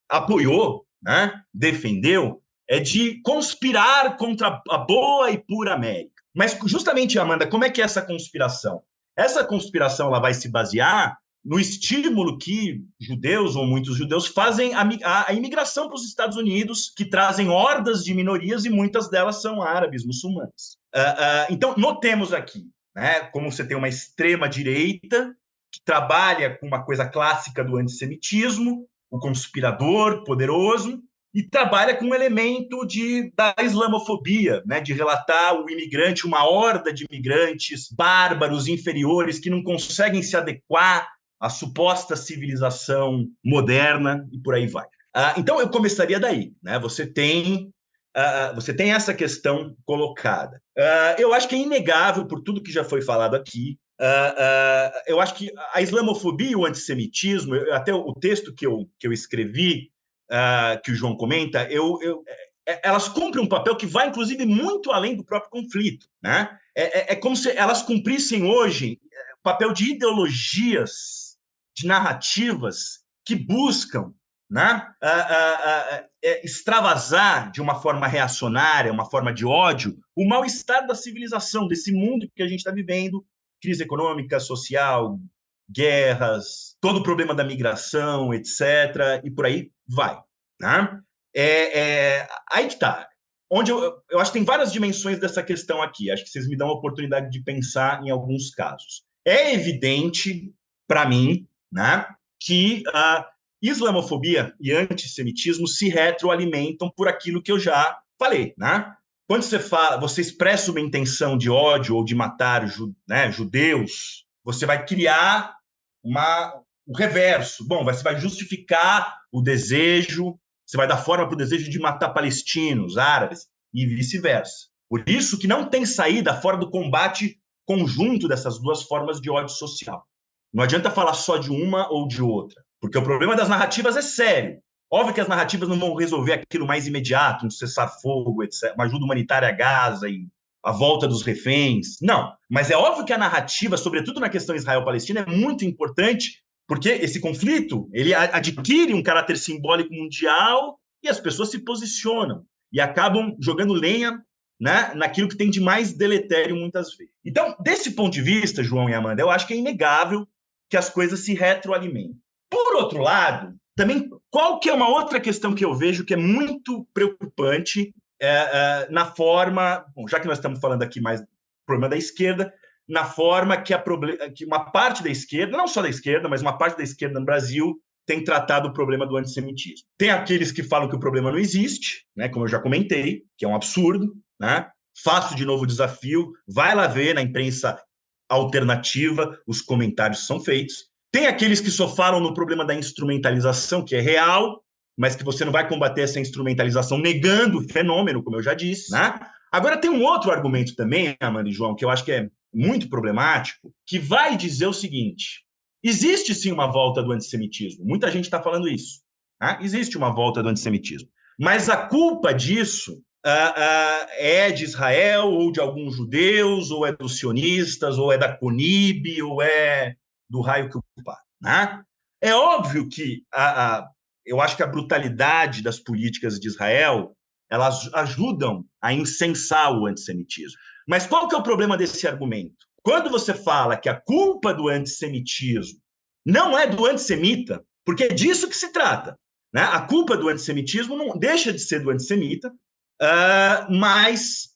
apoiou, né, defendeu, é de conspirar contra a boa e pura América. Mas justamente, Amanda, como é que é essa conspiração? Essa conspiração ela vai se basear no estímulo que judeus, ou muitos judeus, fazem a imigração para os Estados Unidos, que trazem hordas de minorias e muitas delas são árabes, muçulmanas. Então, notemos aqui, né, como você tem uma extrema-direita que trabalha com uma coisa clássica do antissemitismo, o conspirador poderoso, e trabalha com um elemento da islamofobia, né, de relatar o imigrante, uma horda de imigrantes bárbaros, inferiores, que não conseguem se adequar à suposta civilização moderna, e por aí vai. Então, eu começaria daí. Né? Você tem essa questão colocada. Eu acho que é inegável, por tudo que já foi falado aqui, eu acho que a islamofobia e o antissemitismo, até o texto que eu escrevi, que o João comenta, elas cumprem um papel que vai, inclusive, muito além do próprio conflito. Né? É como se elas cumprissem hoje o papel de ideologias, de narrativas que buscam, né, extravasar de uma forma reacionária, uma forma de ódio, o mal-estar da civilização, desse mundo que a gente está vivendo, crise econômica, social, guerras, todo o problema da migração, etc., e por aí vai. Né? Aí que está. Onde eu acho que tem várias dimensões dessa questão aqui. Acho que vocês me dão a oportunidade de pensar em alguns casos. É evidente, para mim, né, que a islamofobia e antissemitismo se retroalimentam por aquilo que eu já falei. Né? Quando você expressa uma intenção de ódio ou de matar judeus, você vai criar o reverso. Bom, você vai justificar o desejo, você vai dar forma para o desejo de matar palestinos, árabes, e vice-versa. Por isso que não tem saída fora do combate conjunto dessas duas formas de ódio social. Não adianta falar só de uma ou de outra, porque o problema das narrativas é sério. Óbvio que as narrativas não vão resolver aquilo mais imediato, um cessar-fogo, etc., uma ajuda humanitária a Gaza e a volta dos reféns. Não, mas é óbvio que a narrativa, sobretudo na questão Israel-Palestina, é muito importante, porque esse conflito ele adquire um caráter simbólico mundial e as pessoas se posicionam e acabam jogando lenha, né, naquilo que tem de mais deletério muitas vezes. Então, desse ponto de vista, João e Amanda, eu acho que é inegável que as coisas se retroalimentam. Por outro lado, também, qual que é uma outra questão que eu vejo que é muito preocupante na forma, bom, já que nós estamos falando aqui mais do problema da esquerda, na forma que uma parte da esquerda, não só da esquerda, mas uma parte da esquerda no Brasil tem tratado o problema do antissemitismo. Tem aqueles que falam que o problema não existe, né, como eu já comentei, que é um absurdo, né? Faço de novo o desafio, vai lá ver na imprensa alternativa, os comentários são feitos. Tem aqueles que só falam no problema da instrumentalização, que é real, mas que você não vai combater essa instrumentalização negando o fenômeno, como eu já disse, né? Agora, tem um outro argumento também, Amanda e João, que eu acho que é muito problemático, que vai dizer o seguinte: existe sim uma volta do antissemitismo, muita gente está falando isso, né? Existe uma volta do antissemitismo, mas a culpa disso é de Israel, ou de alguns judeus, ou é dos sionistas, ou é da CONIB, ou é do raio que o pá, né? É óbvio que eu acho que a brutalidade das políticas de Israel, elas ajudam a incensar o antissemitismo. Mas qual que é o problema desse argumento? Quando você fala que a culpa do antissemitismo não é do antissemita, porque é disso que se trata, né? A culpa do antissemitismo não deixa de ser do antissemita, mas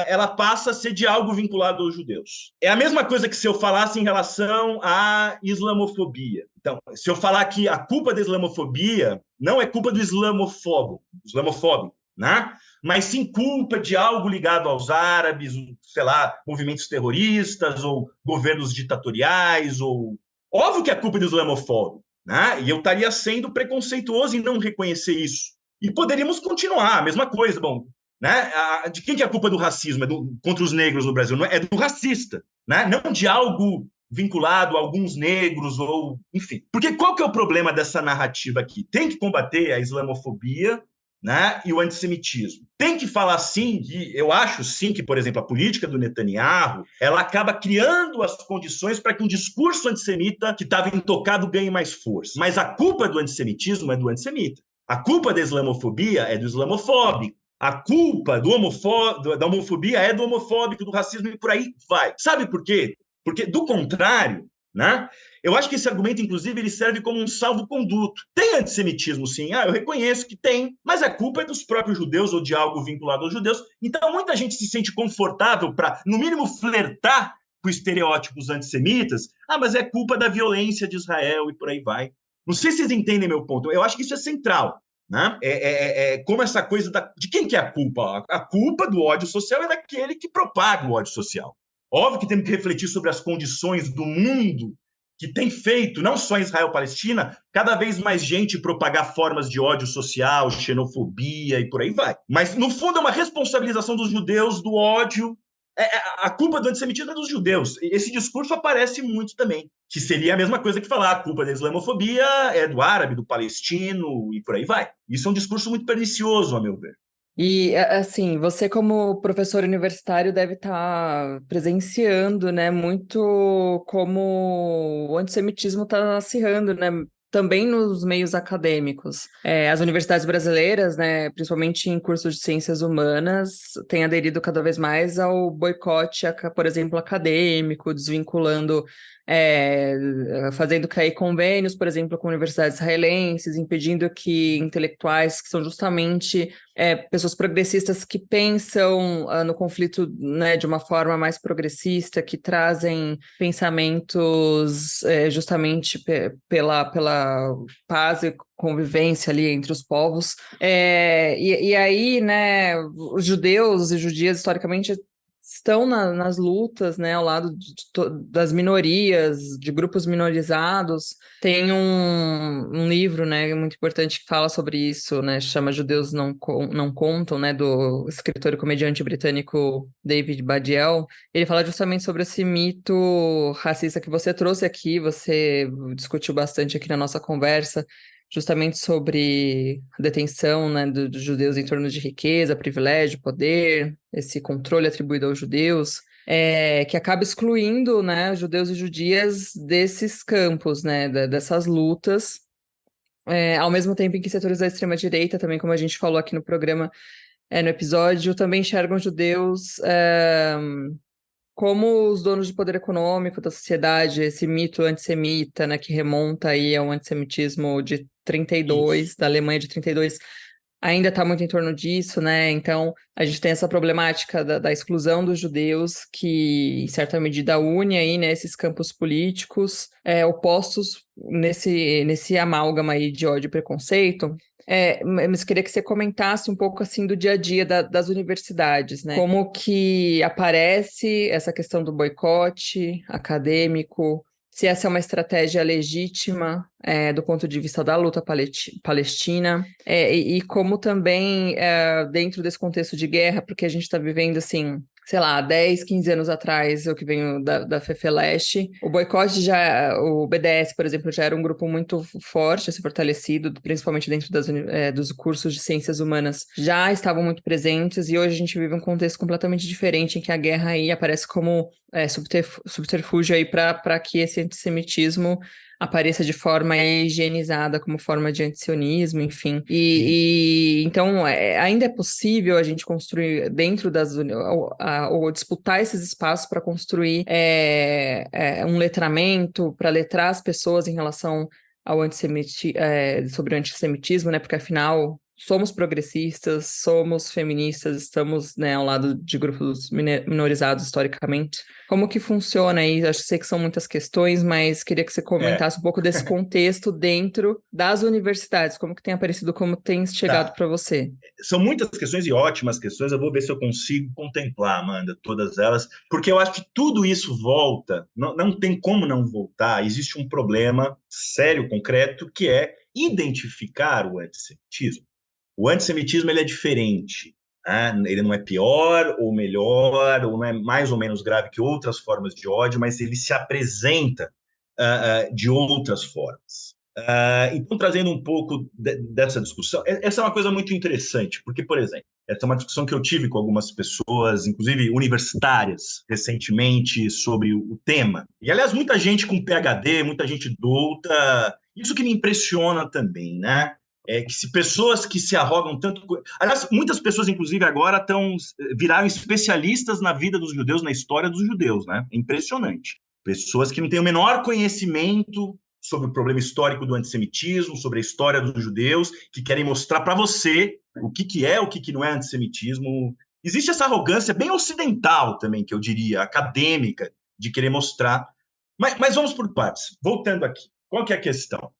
ela passa a ser de algo vinculado aos judeus. É a mesma coisa que se eu falasse em relação à islamofobia. Então, se eu falar que a culpa da islamofobia não é culpa do islamofóbico, né? Mas sim culpa de algo ligado aos árabes, sei lá, movimentos terroristas ou governos ditatoriais, ou... Óbvio que é culpa do islamofóbico, né? E eu estaria sendo preconceituoso em não reconhecer isso. E poderíamos continuar, a mesma coisa. Bom, né? De quem que é a culpa do racismo? Contra os negros no Brasil? Não é do racista, né? Não de algo vinculado a alguns negros, ou enfim. Porque qual que é o problema dessa narrativa aqui? Tem que combater a islamofobia, né, e o antissemitismo. Tem que falar sim, e eu acho sim que, por exemplo, a política do Netanyahu, ela acaba criando as condições para que um discurso antissemita que estava intocado ganhe mais força. Mas a culpa do antissemitismo é do antissemita. A culpa da islamofobia é do islamofóbico. A culpa da homofobia é do homofóbico, do racismo, e por aí vai. Sabe por quê? Porque, do contrário, né, eu acho que esse argumento, inclusive, ele serve como um salvo-conduto. Tem antissemitismo, sim. Eu reconheço que tem, mas a culpa é dos próprios judeus ou de algo vinculado aos judeus. Então, muita gente se sente confortável para, no mínimo, flertar com estereótipos antissemitas. Mas é culpa da violência de Israel e por aí vai. Não sei se vocês entendem meu ponto. Eu acho que isso é central, né? Como essa coisa de quem que é a culpa? A culpa do ódio social é daquele que propaga o ódio social. Óbvio que temos que refletir sobre as condições do mundo que tem feito, não só em Israel-Palestina, cada vez mais gente propagar formas de ódio social, xenofobia e por aí vai. Mas, no fundo, é uma responsabilização dos judeus do ódio. A culpa do antissemitismo é dos judeus. Esse discurso aparece muito também, que seria a mesma coisa que falar a culpa da islamofobia é do árabe, do palestino e por aí vai. Isso é um discurso muito pernicioso, a meu ver. E, assim, você como professor universitário deve estar presenciando, né, muito como o antissemitismo está acirrando, né, também nos meios acadêmicos. As universidades brasileiras, né, principalmente em cursos de ciências humanas, têm aderido cada vez mais ao boicote, por exemplo, acadêmico, desvinculando, fazendo cair convênios, por exemplo, com universidades israelenses, impedindo que intelectuais, que são justamente pessoas progressistas que pensam no conflito, né, de uma forma mais progressista, que trazem pensamentos justamente pela paz e convivência ali entre os povos. E aí, né, os judeus e judias, historicamente, estão nas lutas, né, ao lado das minorias, de grupos minorizados. Tem um livro, né, muito importante que fala sobre isso, né, chama Judeus Não Contam, né, do escritor e comediante britânico David Badiel. Ele fala justamente sobre esse mito racista que você trouxe aqui, você discutiu bastante aqui na nossa conversa, justamente sobre a detenção, né, dos judeus em torno de riqueza, privilégio, poder, esse controle atribuído aos judeus, que acaba excluindo, né, judeus e judias desses campos, né, dessas lutas, ao mesmo tempo em que setores da extrema-direita, também como a gente falou aqui no programa, no episódio, também enxergam judeus como os donos de poder econômico da sociedade, esse mito antissemita, né, que remonta aí ao antissemitismo de 32, da Alemanha de 32, ainda está muito em torno disso, né? Então, a gente tem essa problemática da exclusão dos judeus, que, em certa medida, une aí, né, esses campos políticos opostos nesse amálgama aí de ódio e preconceito. Mas queria que você comentasse um pouco assim do dia a dia das universidades, né? Como que aparece essa questão do boicote acadêmico, se essa é uma estratégia legítima do ponto de vista da luta palestina, e como também, dentro desse contexto de guerra, porque a gente está vivendo assim, sei lá, 10, 15 anos atrás, eu que venho da FEFELESH, o boicote o BDS, por exemplo, já era um grupo muito forte, assim, fortalecido, principalmente dentro dos cursos de ciências humanas, já estavam muito presentes, e hoje a gente vive um contexto completamente diferente, em que a guerra aí aparece como subterfúgio aí para que esse antissemitismo apareça de forma higienizada como forma de antisionismo, enfim. Então, ainda é possível a gente construir dentro ou disputar esses espaços para construir um letramento, para letrar as pessoas em relação ao sobre o antissemitismo, né? Porque afinal somos progressistas, somos feministas, estamos, né, ao lado de grupos minorizados historicamente. Como que funciona aí? Acho que sei que são muitas questões, mas queria que você comentasse um pouco desse contexto dentro das universidades, como que tem aparecido, como tem chegado para você. São muitas questões e ótimas questões, eu vou ver se eu consigo contemplar, Amanda, todas elas, porque eu acho que tudo isso volta, não tem como não voltar, existe um problema sério, concreto, que é identificar o antissemitismo. O antissemitismo ele é diferente, né? Ele não é pior ou melhor, ou não é mais ou menos grave que outras formas de ódio, mas ele se apresenta de outras formas. Então, trazendo um pouco dessa discussão, essa é uma coisa muito interessante, porque, por exemplo, essa é uma discussão que eu tive com algumas pessoas, inclusive universitárias, recentemente, sobre o tema. E, aliás, muita gente com PhD, muita gente douta, isso que me impressiona também, né? Que se pessoas que se arrogam tanto... Aliás, muitas pessoas, inclusive, agora viraram especialistas na vida dos judeus, na história dos judeus, né? É impressionante. Pessoas que não têm o menor conhecimento sobre o problema histórico do antissemitismo, sobre a história dos judeus, que querem mostrar para você o que é, o que não é antissemitismo. Existe essa arrogância bem ocidental também, que eu diria, acadêmica, de querer mostrar. Mas vamos por partes. Voltando aqui, qual que é a questão?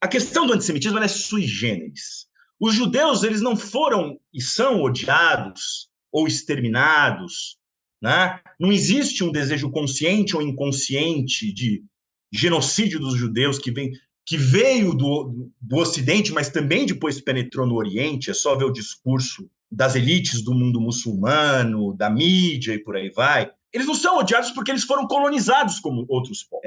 A questão do antissemitismo é sui generis. Os judeus, eles não foram e são odiados ou exterminados, né? Não existe um desejo consciente ou inconsciente de genocídio dos judeus que veio do Ocidente, mas também depois penetrou no Oriente. É só ver o discurso das elites do mundo muçulmano, da mídia e por aí vai. Eles não são odiados porque eles foram colonizados como outros povos.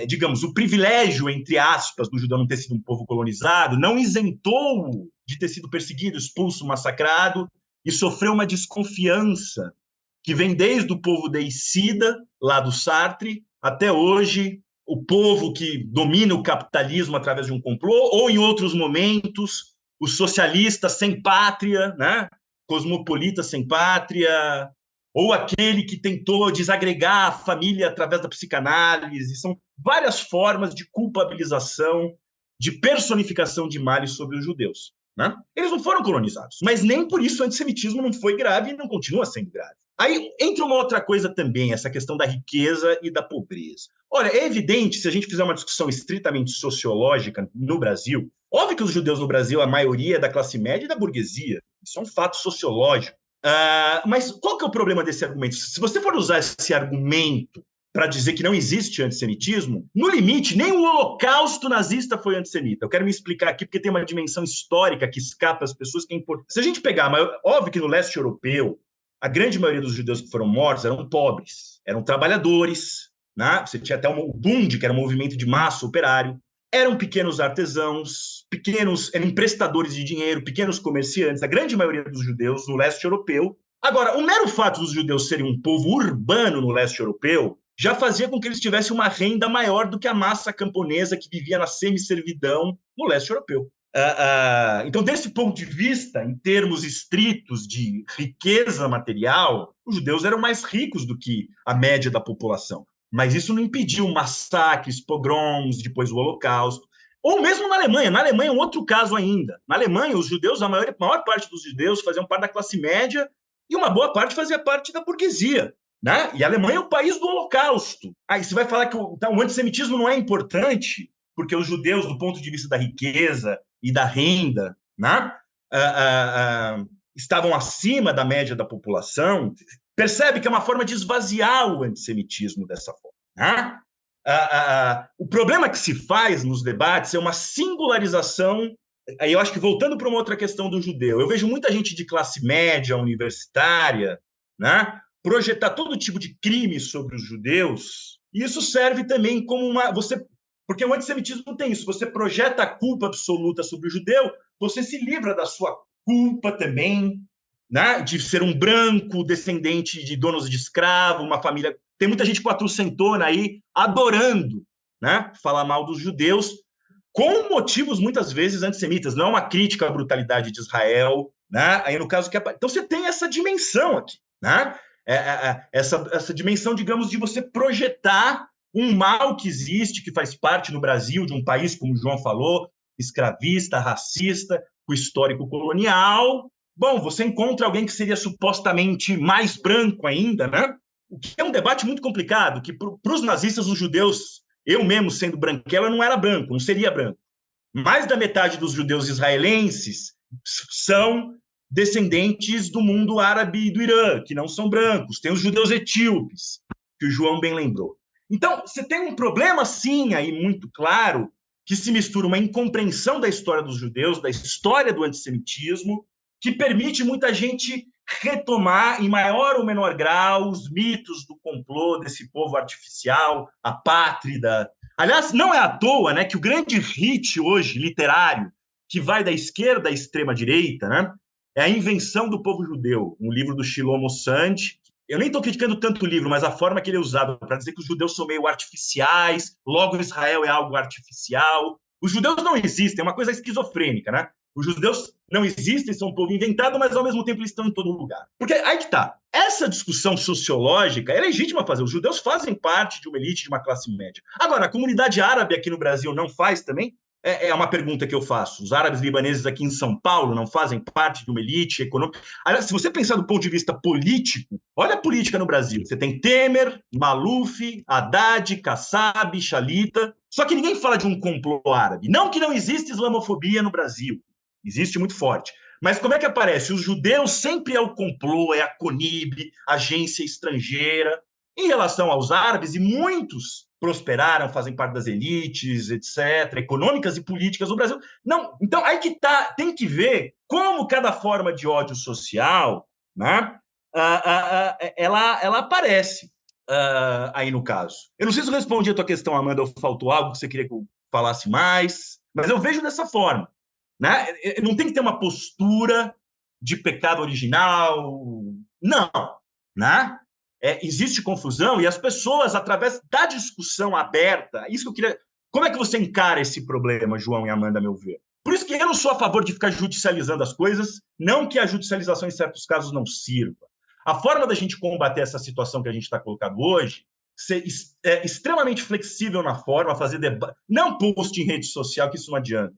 Digamos, o privilégio, entre aspas, do judeu não ter sido um povo colonizado não isentou de ter sido perseguido, expulso, massacrado, e sofreu uma desconfiança que vem desde o povo deicida, lá do Sartre, até hoje, o povo que domina o capitalismo através de um complô, ou em outros momentos, o socialista sem pátria, né? Cosmopolita sem pátria, ou aquele que tentou desagregar a família através da psicanálise. São várias formas de culpabilização, de personificação de males sobre os judeus, né? Eles não foram colonizados, mas nem por isso o antissemitismo não foi grave e não continua sendo grave. Aí entra uma outra coisa também, essa questão da riqueza e da pobreza. Olha, é evidente, se a gente fizer uma discussão estritamente sociológica no Brasil, óbvio que os judeus no Brasil, a maioria é da classe média e da burguesia. Isso é um fato sociológico. Mas qual que é o problema desse argumento? Se você for usar esse argumento para dizer que não existe antissemitismo, no limite, nem o Holocausto nazista foi antissemita. Eu quero me explicar aqui, porque tem uma dimensão histórica que escapa às pessoas que é importante. Se a gente pegar, óbvio que no leste europeu, a grande maioria dos judeus que foram mortos eram pobres, eram trabalhadores, né? Você tinha até o Bund, que era um movimento de massa operário. eram pequenos artesãos, eram emprestadores de dinheiro, pequenos comerciantes, a grande maioria dos judeus no leste europeu. Agora, o mero fato dos judeus serem um povo urbano no leste europeu já fazia com que eles tivessem uma renda maior do que a massa camponesa que vivia na semi-servidão no leste europeu. Então, desse ponto de vista, em termos estritos de riqueza material, os judeus eram mais ricos do que a média da população. Mas isso não impediu massacres, pogroms, depois o Holocausto. Ou mesmo na Alemanha. Na Alemanha é um outro caso ainda. Na Alemanha, os judeus, a maior parte dos judeus faziam parte da classe média e uma boa parte fazia parte da burguesia. Né? E a Alemanha é o país do Holocausto. Aí você vai falar que o antissemitismo não é importante, porque os judeus, do ponto de vista da riqueza e da renda, né, estavam acima da média da população. Percebe que é uma forma de esvaziar o antissemitismo dessa forma. Né? O problema que se faz nos debates é uma singularização. Aí eu acho que, voltando para uma outra questão do judeu, eu vejo muita gente de classe média, universitária, né, projetar todo tipo de crime sobre os judeus, e isso serve também como uma... Porque o antissemitismo tem isso, você projeta a culpa absoluta sobre o judeu, você se livra da sua culpa também, né, de ser um branco, descendente de donos de escravo, uma família... Tem muita gente quatrocentona aí adorando, né, falar mal dos judeus, com motivos muitas vezes antissemitas, não é uma crítica à brutalidade de Israel, né? Aí no caso que então você tem essa dimensão aqui, né? Essa dimensão, digamos, de você projetar um mal que existe, que faz parte no Brasil de um país, como o João falou, escravista, racista, com histórico colonial. Bom, você encontra alguém que seria supostamente mais branco ainda, né? O que é um debate muito complicado, que para os nazistas, os judeus, eu mesmo sendo branquelo, eu não era branco, não seria branco. Mais da metade dos judeus israelenses são descendentes do mundo árabe e do Irã, que não são brancos. Tem os judeus etíopes, que o João bem lembrou. Então, você tem um problema, sim, aí muito claro, que se mistura uma incompreensão da história dos judeus, da história do antissemitismo, que permite muita gente retomar, em maior ou menor grau, os mitos do complô desse povo artificial, apátrida. Aliás, não é à toa, né, que o grande hit hoje, literário, que vai da esquerda à extrema-direita, né, é A Invenção do Povo Judeu, um livro do Shlomo Sand. Eu nem estou criticando tanto o livro, mas a forma que ele é usado para dizer que os judeus são meio artificiais, logo Israel é algo artificial. Os judeus não existem, é uma coisa esquizofrênica, né? Os judeus não existem, são um povo inventado, mas ao mesmo tempo eles estão em todo lugar. Porque aí que está. Essa discussão sociológica é legítima fazer. Os judeus fazem parte de uma elite, de uma classe média. Agora, a comunidade árabe aqui no Brasil não faz também? É uma pergunta que eu faço. Os árabes libaneses aqui em São Paulo não fazem parte de uma elite econômica? Aliás, se você pensar do ponto de vista político, olha a política no Brasil. Você tem Temer, Maluf, Haddad, Kassab, Shalita. Só que ninguém fala de um complô árabe. Não que não existe islamofobia no Brasil. Existe muito forte. Mas como é que aparece? Os judeus sempre é o complô, é a CONIB, agência estrangeira. Em relação aos árabes, e muitos prosperaram, fazem parte das elites, etc., econômicas e políticas no Brasil. Não, então, aí que tá, tem que ver como cada forma de ódio social, né, ela aparece aí no caso. Eu não sei se eu respondi a tua questão, Amanda, ou faltou algo que você queria que eu falasse mais, mas eu vejo dessa forma. Né? Não tem que ter uma postura de pecado original, não. Né? Existe confusão e as pessoas, através da discussão aberta, isso que eu queria... Como é que você encara esse problema, João e Amanda, a meu ver? Por isso que eu não sou a favor de ficar judicializando as coisas, não que a judicialização em certos casos não sirva. A forma da gente combater essa situação que a gente está colocando hoje, ser extremamente flexível na forma, fazer debate, não post em rede social, que isso não adianta.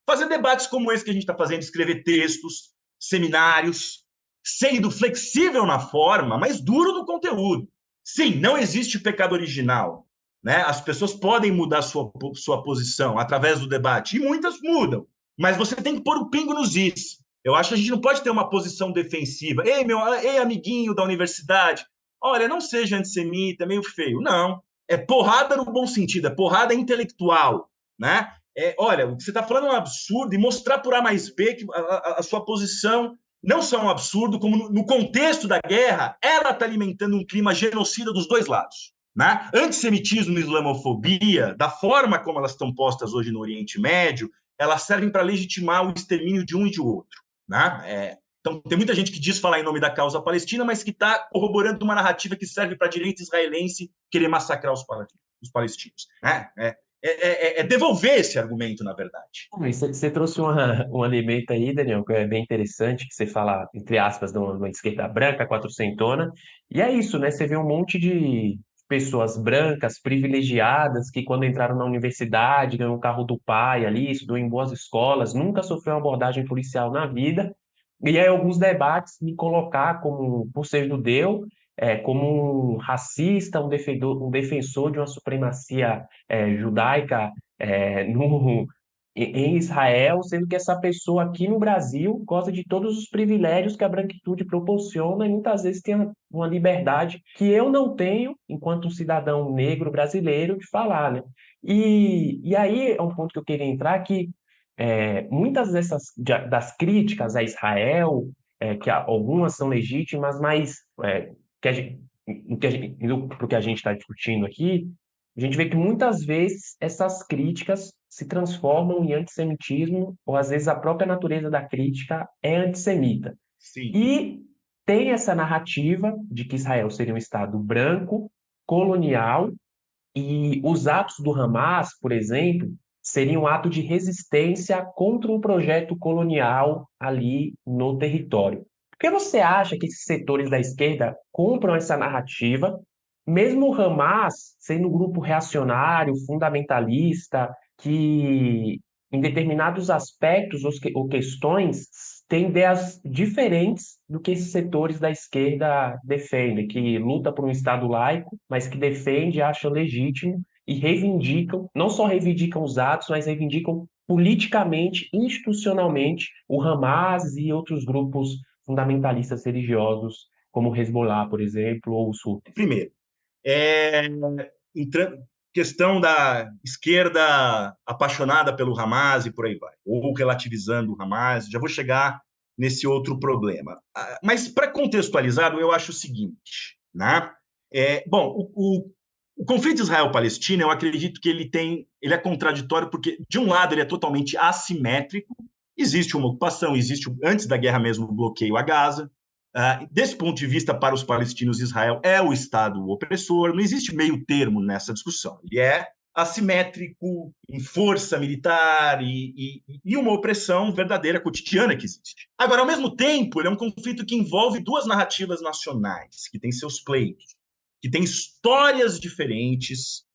Fazer debates como esse que a gente está fazendo, escrever textos, seminários, sendo flexível na forma, mas duro no conteúdo. Sim, não existe pecado original. Né? As pessoas podem mudar sua posição através do debate, e muitas mudam, mas você tem que pôr o pingo nos is. Eu acho que a gente não pode ter uma posição defensiva. Ei, amiguinho da universidade, olha, não seja antissemita, é meio feio. Não, é porrada no bom sentido, é porrada intelectual, né? Olha, o que você está falando é um absurdo, e mostrar por A mais B que a sua posição não só é um absurdo, como no contexto da guerra, ela está alimentando um clima genocida dos dois lados. né? Antissemitismo e islamofobia, da forma como elas estão postas hoje no Oriente Médio, elas servem para legitimar o extermínio de um e de outro, né? Então, tem muita gente que diz falar em nome da causa palestina, mas que está corroborando uma narrativa que serve para a direita israelense querer massacrar os palestinos. É devolver esse argumento, na verdade. Você trouxe um elemento aí, Daniel, que é bem interessante, que você fala, entre aspas, de uma esquerda branca, quatrocentona, e é isso, né? Você vê um monte de pessoas brancas, privilegiadas, que quando entraram na universidade, ganhou um carro do pai ali, estudou em boas escolas, nunca sofreu uma abordagem policial na vida, e aí alguns debates me colocar como, por ser judeu, como um racista, um defensor de uma supremacia judaica no, em Israel, sendo que essa pessoa aqui no Brasil goza de todos os privilégios que a branquitude proporciona e muitas vezes tem uma liberdade que eu não tenho, enquanto um cidadão negro brasileiro, de falar, né? E aí é um ponto que eu queria entrar que muitas das críticas a Israel, que algumas são legítimas, mas que a gente, para o que a gente está discutindo aqui, a gente vê que muitas vezes essas críticas se transformam em antissemitismo, ou às vezes a própria natureza da crítica é antissemita. Sim. E tem essa narrativa de que Israel seria um Estado branco, colonial, e os atos do Hamas, por exemplo, seriam um ato de resistência contra um projeto colonial ali no território. Por que você acha que esses setores da esquerda compram essa narrativa, mesmo o Hamas sendo um grupo reacionário, fundamentalista, que em determinados aspectos ou questões tem ideias diferentes do que esses setores da esquerda defendem, que luta por um Estado laico, mas que defende, acha legítimo e reivindicam, não só reivindicam os atos, mas reivindicam politicamente, institucionalmente, o Hamas e outros grupos fundamentalistas religiosos, como o Hezbollah, por exemplo, ou os Houthis. Primeiro, questão da esquerda apaixonada pelo Hamas e por aí vai, ou relativizando o Hamas, já vou chegar nesse outro problema. Mas, para contextualizar, eu acho o seguinte, né? Bom, o conflito Israel-Palestina, eu acredito que ele é contraditório, porque, de um lado, ele é totalmente assimétrico, existe uma ocupação, existe, antes da guerra mesmo, o bloqueio a Gaza. Desse ponto de vista, para os palestinos, Israel é o Estado opressor, não existe meio termo nessa discussão. Ele é assimétrico em força militar e uma opressão verdadeira, cotidiana que existe. Agora, ao mesmo tempo, ele é um conflito que envolve duas narrativas nacionais, que têm seus pleitos, que têm histórias diferentes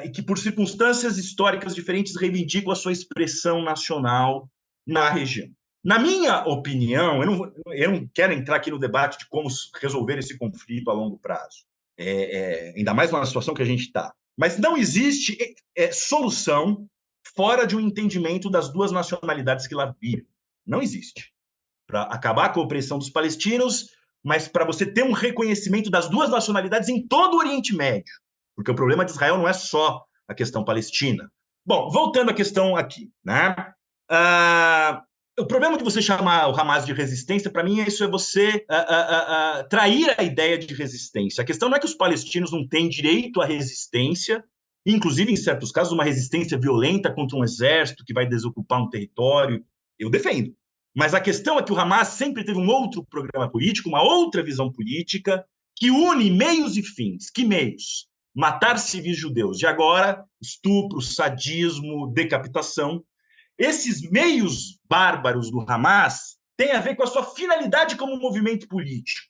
e que, por circunstâncias históricas diferentes, reivindicam a sua expressão nacional na região. Na minha opinião, eu não quero entrar aqui no debate de como resolver esse conflito a longo prazo, ainda mais na situação que a gente está. Mas não existe solução fora de um entendimento das duas nacionalidades que lá vivem. Não existe. Para acabar com a opressão dos palestinos, mas para você ter um reconhecimento das duas nacionalidades em todo o Oriente Médio. Porque o problema de Israel não é só a questão palestina. Bom, voltando à questão aqui, né? O problema de você chamar o Hamas de resistência, para mim, isso é você trair a ideia de resistência. A questão não é que os palestinos não têm direito à resistência, inclusive, em certos casos, uma resistência violenta contra um exército que vai desocupar um território. Eu defendo. Mas a questão é que o Hamas sempre teve um outro programa político, uma outra visão política, que une meios e fins. Que meios? Matar civis judeus. E agora, estupro, sadismo, decapitação. Esses meios bárbaros do Hamas têm a ver com a sua finalidade como movimento político.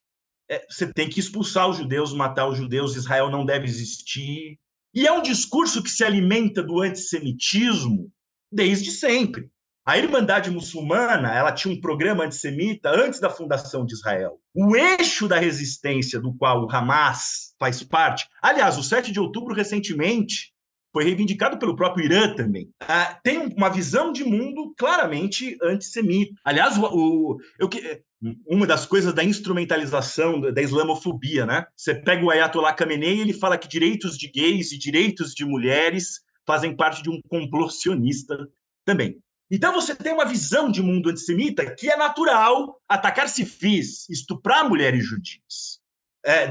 Você tem que expulsar os judeus, matar os judeus, Israel não deve existir. E é um discurso que se alimenta do antissemitismo desde sempre. A Irmandade Muçulmana, ela tinha um programa antissemita antes da fundação de Israel. O eixo da resistência do qual o Hamas faz parte, aliás, o 7 de outubro, recentemente, foi reivindicado pelo próprio Irã também. Tem uma visão de mundo claramente antissemita. Aliás, uma das coisas da instrumentalização da islamofobia, né? Você pega o Ayatollah Khamenei e ele fala que direitos de gays e direitos de mulheres fazem parte de um complô sionista também. Então você tem uma visão de mundo antissemita que é natural atacar civis, estuprar mulheres judias.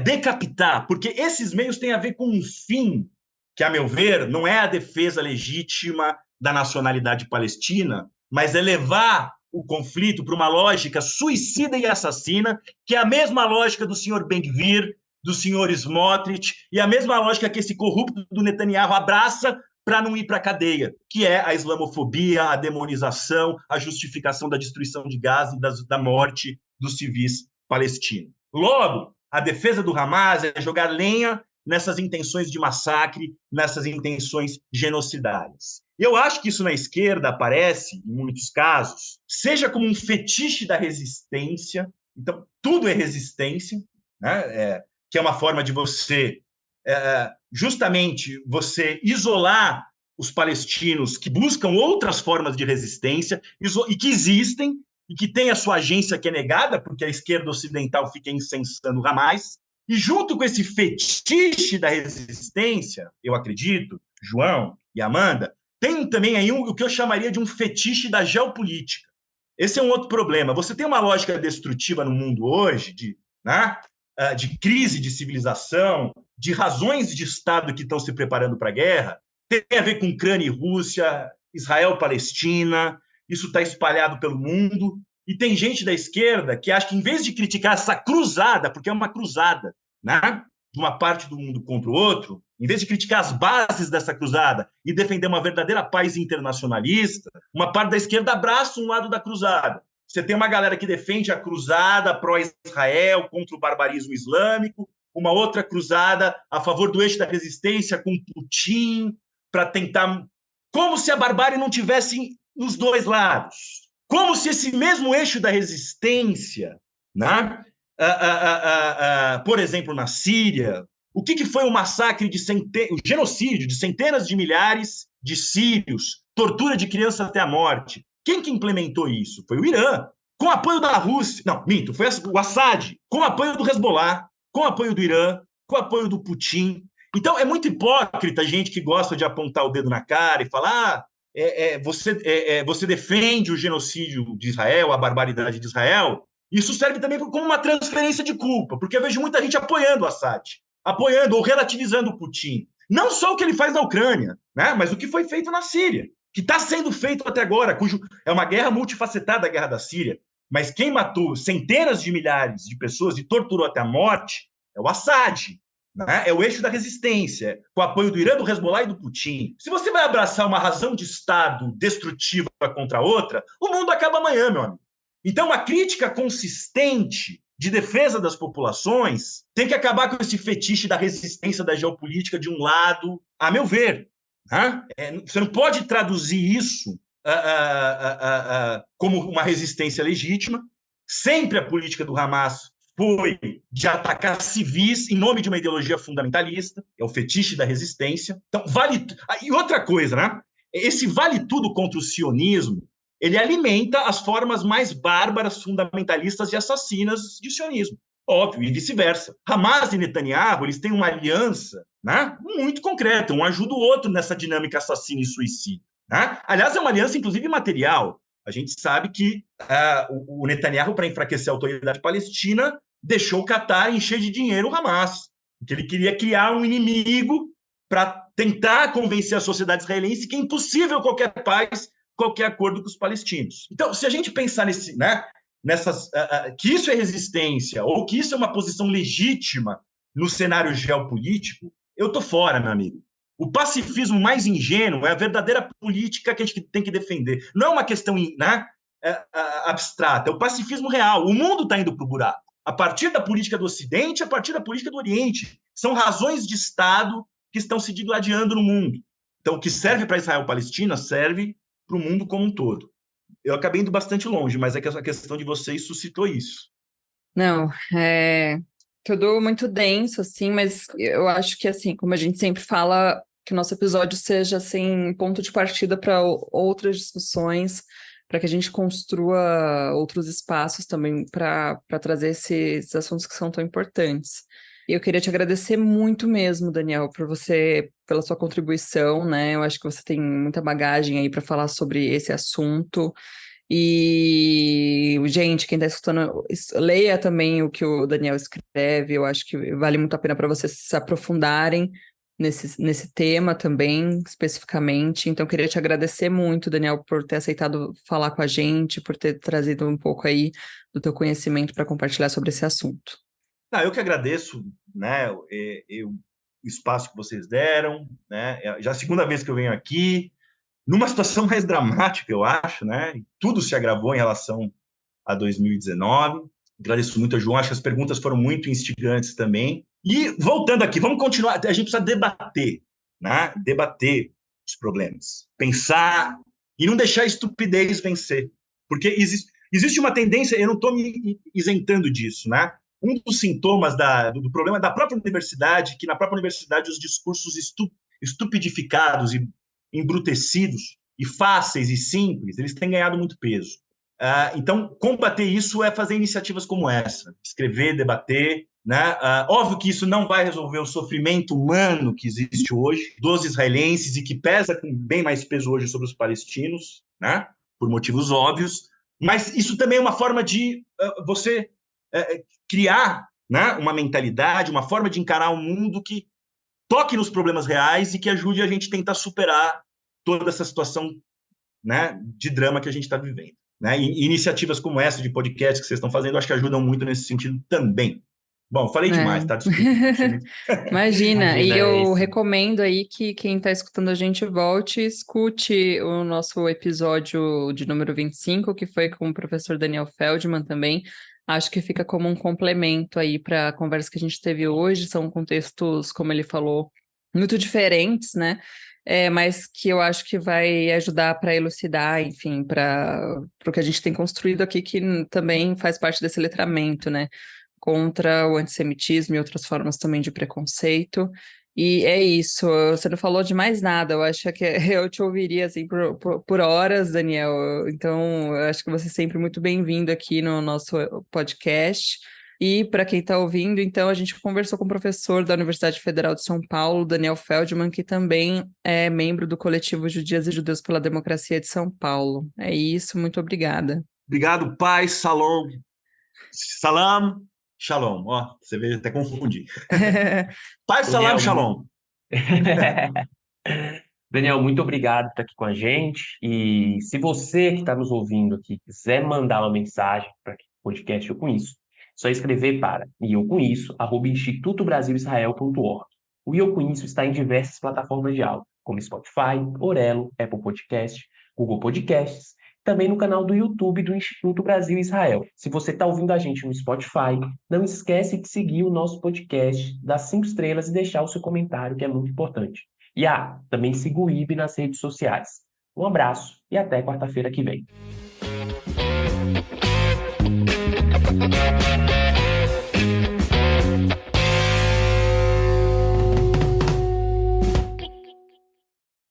decapitar, porque esses meios têm a ver com um fim que, a meu ver, não é a defesa legítima da nacionalidade palestina, mas é levar o conflito para uma lógica suicida e assassina, que é a mesma lógica do senhor Ben-Gvir, do senhor Smotrich, e a mesma lógica que esse corrupto do Netanyahu abraça para não ir para a cadeia, que é a islamofobia, a demonização, a justificação da destruição de Gaza e da morte dos civis palestinos. Logo, a defesa do Hamas é jogar lenha nessas intenções de massacre, nessas intenções genocidárias. Eu acho que isso na esquerda aparece, em muitos casos, seja como um fetiche da resistência, então tudo é resistência, né? Que é uma forma de você, justamente, você isolar os palestinos que buscam outras formas de resistência e que existem, e que tem a sua agência que é negada, porque a esquerda ocidental fica incensando o Hamas, e junto com esse fetiche da resistência, eu acredito, João e Amanda, tem também aí o que eu chamaria de um fetiche da geopolítica. Esse é um outro problema. Você tem uma lógica destrutiva no mundo hoje, de crise de civilização, de razões de Estado que estão se preparando para a guerra, tem a ver com Ucrânia e Rússia, Israel-Palestina, isso está espalhado pelo mundo, e tem gente da esquerda que acha que, em vez de criticar essa cruzada, porque é uma cruzada, né, de uma parte do mundo contra o outro, em vez de criticar as bases dessa cruzada e defender uma verdadeira paz internacionalista, uma parte da esquerda abraça um lado da cruzada. Você tem uma galera que defende a cruzada pró-Israel contra o barbarismo islâmico, uma outra cruzada a favor do eixo da resistência com Putin, para tentar... Como se a barbárie não tivesse nos dois lados. Como se esse mesmo eixo da resistência, né? Por exemplo, na Síria, o que foi o massacre o genocídio de centenas de milhares de sírios, tortura de crianças até a morte? Quem que implementou isso? Foi o Irã, com apoio da Rússia. Não, minto, foi o Assad, com apoio do Hezbollah, com apoio do Irã, com apoio do Putin. Então, é muito hipócrita a gente que gosta de apontar o dedo na cara e falar você defende o genocídio de Israel, a barbaridade de Israel. Isso serve também como uma transferência de culpa, porque eu vejo muita gente apoiando o Assad, apoiando ou relativizando o Putin. Não só o que ele faz na Ucrânia, né, mas o que foi feito na Síria, que está sendo feito até agora, é uma guerra multifacetada, a guerra da Síria. Mas quem matou centenas de milhares de pessoas e torturou até a morte é o Assad. Né? É o eixo da resistência, com o apoio do Irã, do Hezbollah e do Putin. Se você vai abraçar uma razão de Estado destrutiva contra a outra, o mundo acaba amanhã, meu amigo. Então, uma crítica consistente de defesa das populações tem que acabar com esse fetiche da resistência da geopolítica de um lado, a meu ver. Né? Você não pode traduzir isso como uma resistência legítima. Sempre a política do Hamas foi de atacar civis em nome de uma ideologia fundamentalista, é o fetiche da resistência. Então, E outra coisa, né? Esse vale tudo contra o sionismo, ele alimenta as formas mais bárbaras, fundamentalistas e assassinas de sionismo. Óbvio, e vice-versa. Hamas e Netanyahu, eles têm uma aliança, né, muito concreta, um ajuda o outro nessa dinâmica assassina e suicida. Né? Aliás, é uma aliança, inclusive, material. A gente sabe que o Netanyahu, para enfraquecer a autoridade palestina, deixou o Qatar encher de dinheiro o Hamas, porque ele queria criar um inimigo para tentar convencer a sociedade israelense que é impossível qualquer paz, qualquer acordo com os palestinos. Então, se a gente pensar que isso é resistência, ou que isso é uma posição legítima no cenário geopolítico, eu estou fora, meu amigo. O pacifismo mais ingênuo é a verdadeira política que a gente tem que defender. Não é uma questão abstrata, é o pacifismo real. O mundo está indo para o buraco. A partir da política do Ocidente, a partir da política do Oriente. São razões de Estado que estão se digladiando no mundo. Então, o que serve para Israel-Palestina serve para o mundo como um todo. Eu acabei indo bastante longe, mas é que essa questão de vocês suscitou isso. Não, tudo muito denso, assim, mas eu acho que, assim, como a gente sempre fala, que o nosso episódio seja, assim, ponto de partida para outras discussões, para que a gente construa outros espaços também para trazer esses assuntos que são tão importantes. E eu queria te agradecer muito mesmo, Daniel, pela sua contribuição, né? Eu acho que você tem muita bagagem aí para falar sobre esse assunto. E, gente, quem está escutando, leia também o que o Daniel escreve. Eu acho que vale muito a pena para vocês se aprofundarem nesse tema também, especificamente. Então, queria te agradecer muito, Daniel, por ter aceitado falar com a gente, por ter trazido um pouco aí do teu conhecimento para compartilhar sobre esse assunto. Eu que agradeço, né, o espaço que vocês deram, né? Já é a segunda vez que eu venho aqui, numa situação mais dramática, eu acho, né? Tudo se agravou em relação a 2019. Agradeço muito a João, acho que as perguntas foram muito instigantes também. E voltando aqui, vamos continuar, a gente precisa debater, né? Debater os problemas, pensar e não deixar a estupidez vencer, porque existe uma tendência, eu não estou me isentando disso, né? Um dos sintomas do problema da própria universidade, que na própria universidade os discursos estupidificados e embrutecidos e fáceis e simples, eles têm ganhado muito peso. Então, combater isso é fazer iniciativas como essa, escrever, debater, né? Óbvio que isso não vai resolver o sofrimento humano que existe hoje dos israelenses e que pesa com bem mais peso hoje sobre os palestinos, né? Por motivos óbvios, mas isso também é uma forma de você criar, né, uma mentalidade, uma forma de encarar o mundo que toque nos problemas reais e que ajude a gente a tentar superar toda essa situação, né, de drama que a gente está vivendo. Né? E iniciativas como essa de podcast que vocês estão fazendo, acho que ajudam muito nesse sentido também. Bom, falei demais, tá? Desculpa. Imagina, e eu isso. recomendo aí que quem está escutando a gente volte e escute o nosso episódio de número 25, que foi com o professor Daniel Feldman também. Acho que fica como um complemento aí para a conversa que a gente teve hoje. São contextos, como ele falou, muito diferentes, né? Mas que eu acho que vai ajudar para elucidar, enfim, para o que a gente tem construído aqui, que também faz parte desse letramento, né? Contra o antissemitismo e outras formas também de preconceito. E é isso, você não falou de mais nada, eu acho que eu te ouviria assim por horas, Daniel. Então, eu acho que você é sempre muito bem-vindo aqui no nosso podcast. E para quem está ouvindo, então, a gente conversou com o professor da Universidade Federal de São Paulo, Daniel Feldman, que também é membro do coletivo Judias e Judeus pela Democracia de São Paulo. É isso, muito obrigada. Obrigado, paz, salom, salam, shalom. Ó, você vê, até confundi. Paz, salam, Daniel, shalom. Daniel, muito obrigado por estar aqui com a gente. E se você que está nos ouvindo aqui quiser mandar uma mensagem para o podcast Eu Com Isso, é só escrever para eucomisso@institutobrasilisrael.org. O Eu Com Isso está em diversas plataformas de áudio, como Spotify, Orelo, Apple Podcast, Google Podcasts, também no canal do YouTube do Instituto Brasil Israel. Se você está ouvindo a gente no Spotify, não esquece de seguir o nosso podcast, dar 5 estrelas e deixar o seu comentário, que é muito importante. E também siga o IB nas redes sociais. Um abraço e até quarta-feira que vem.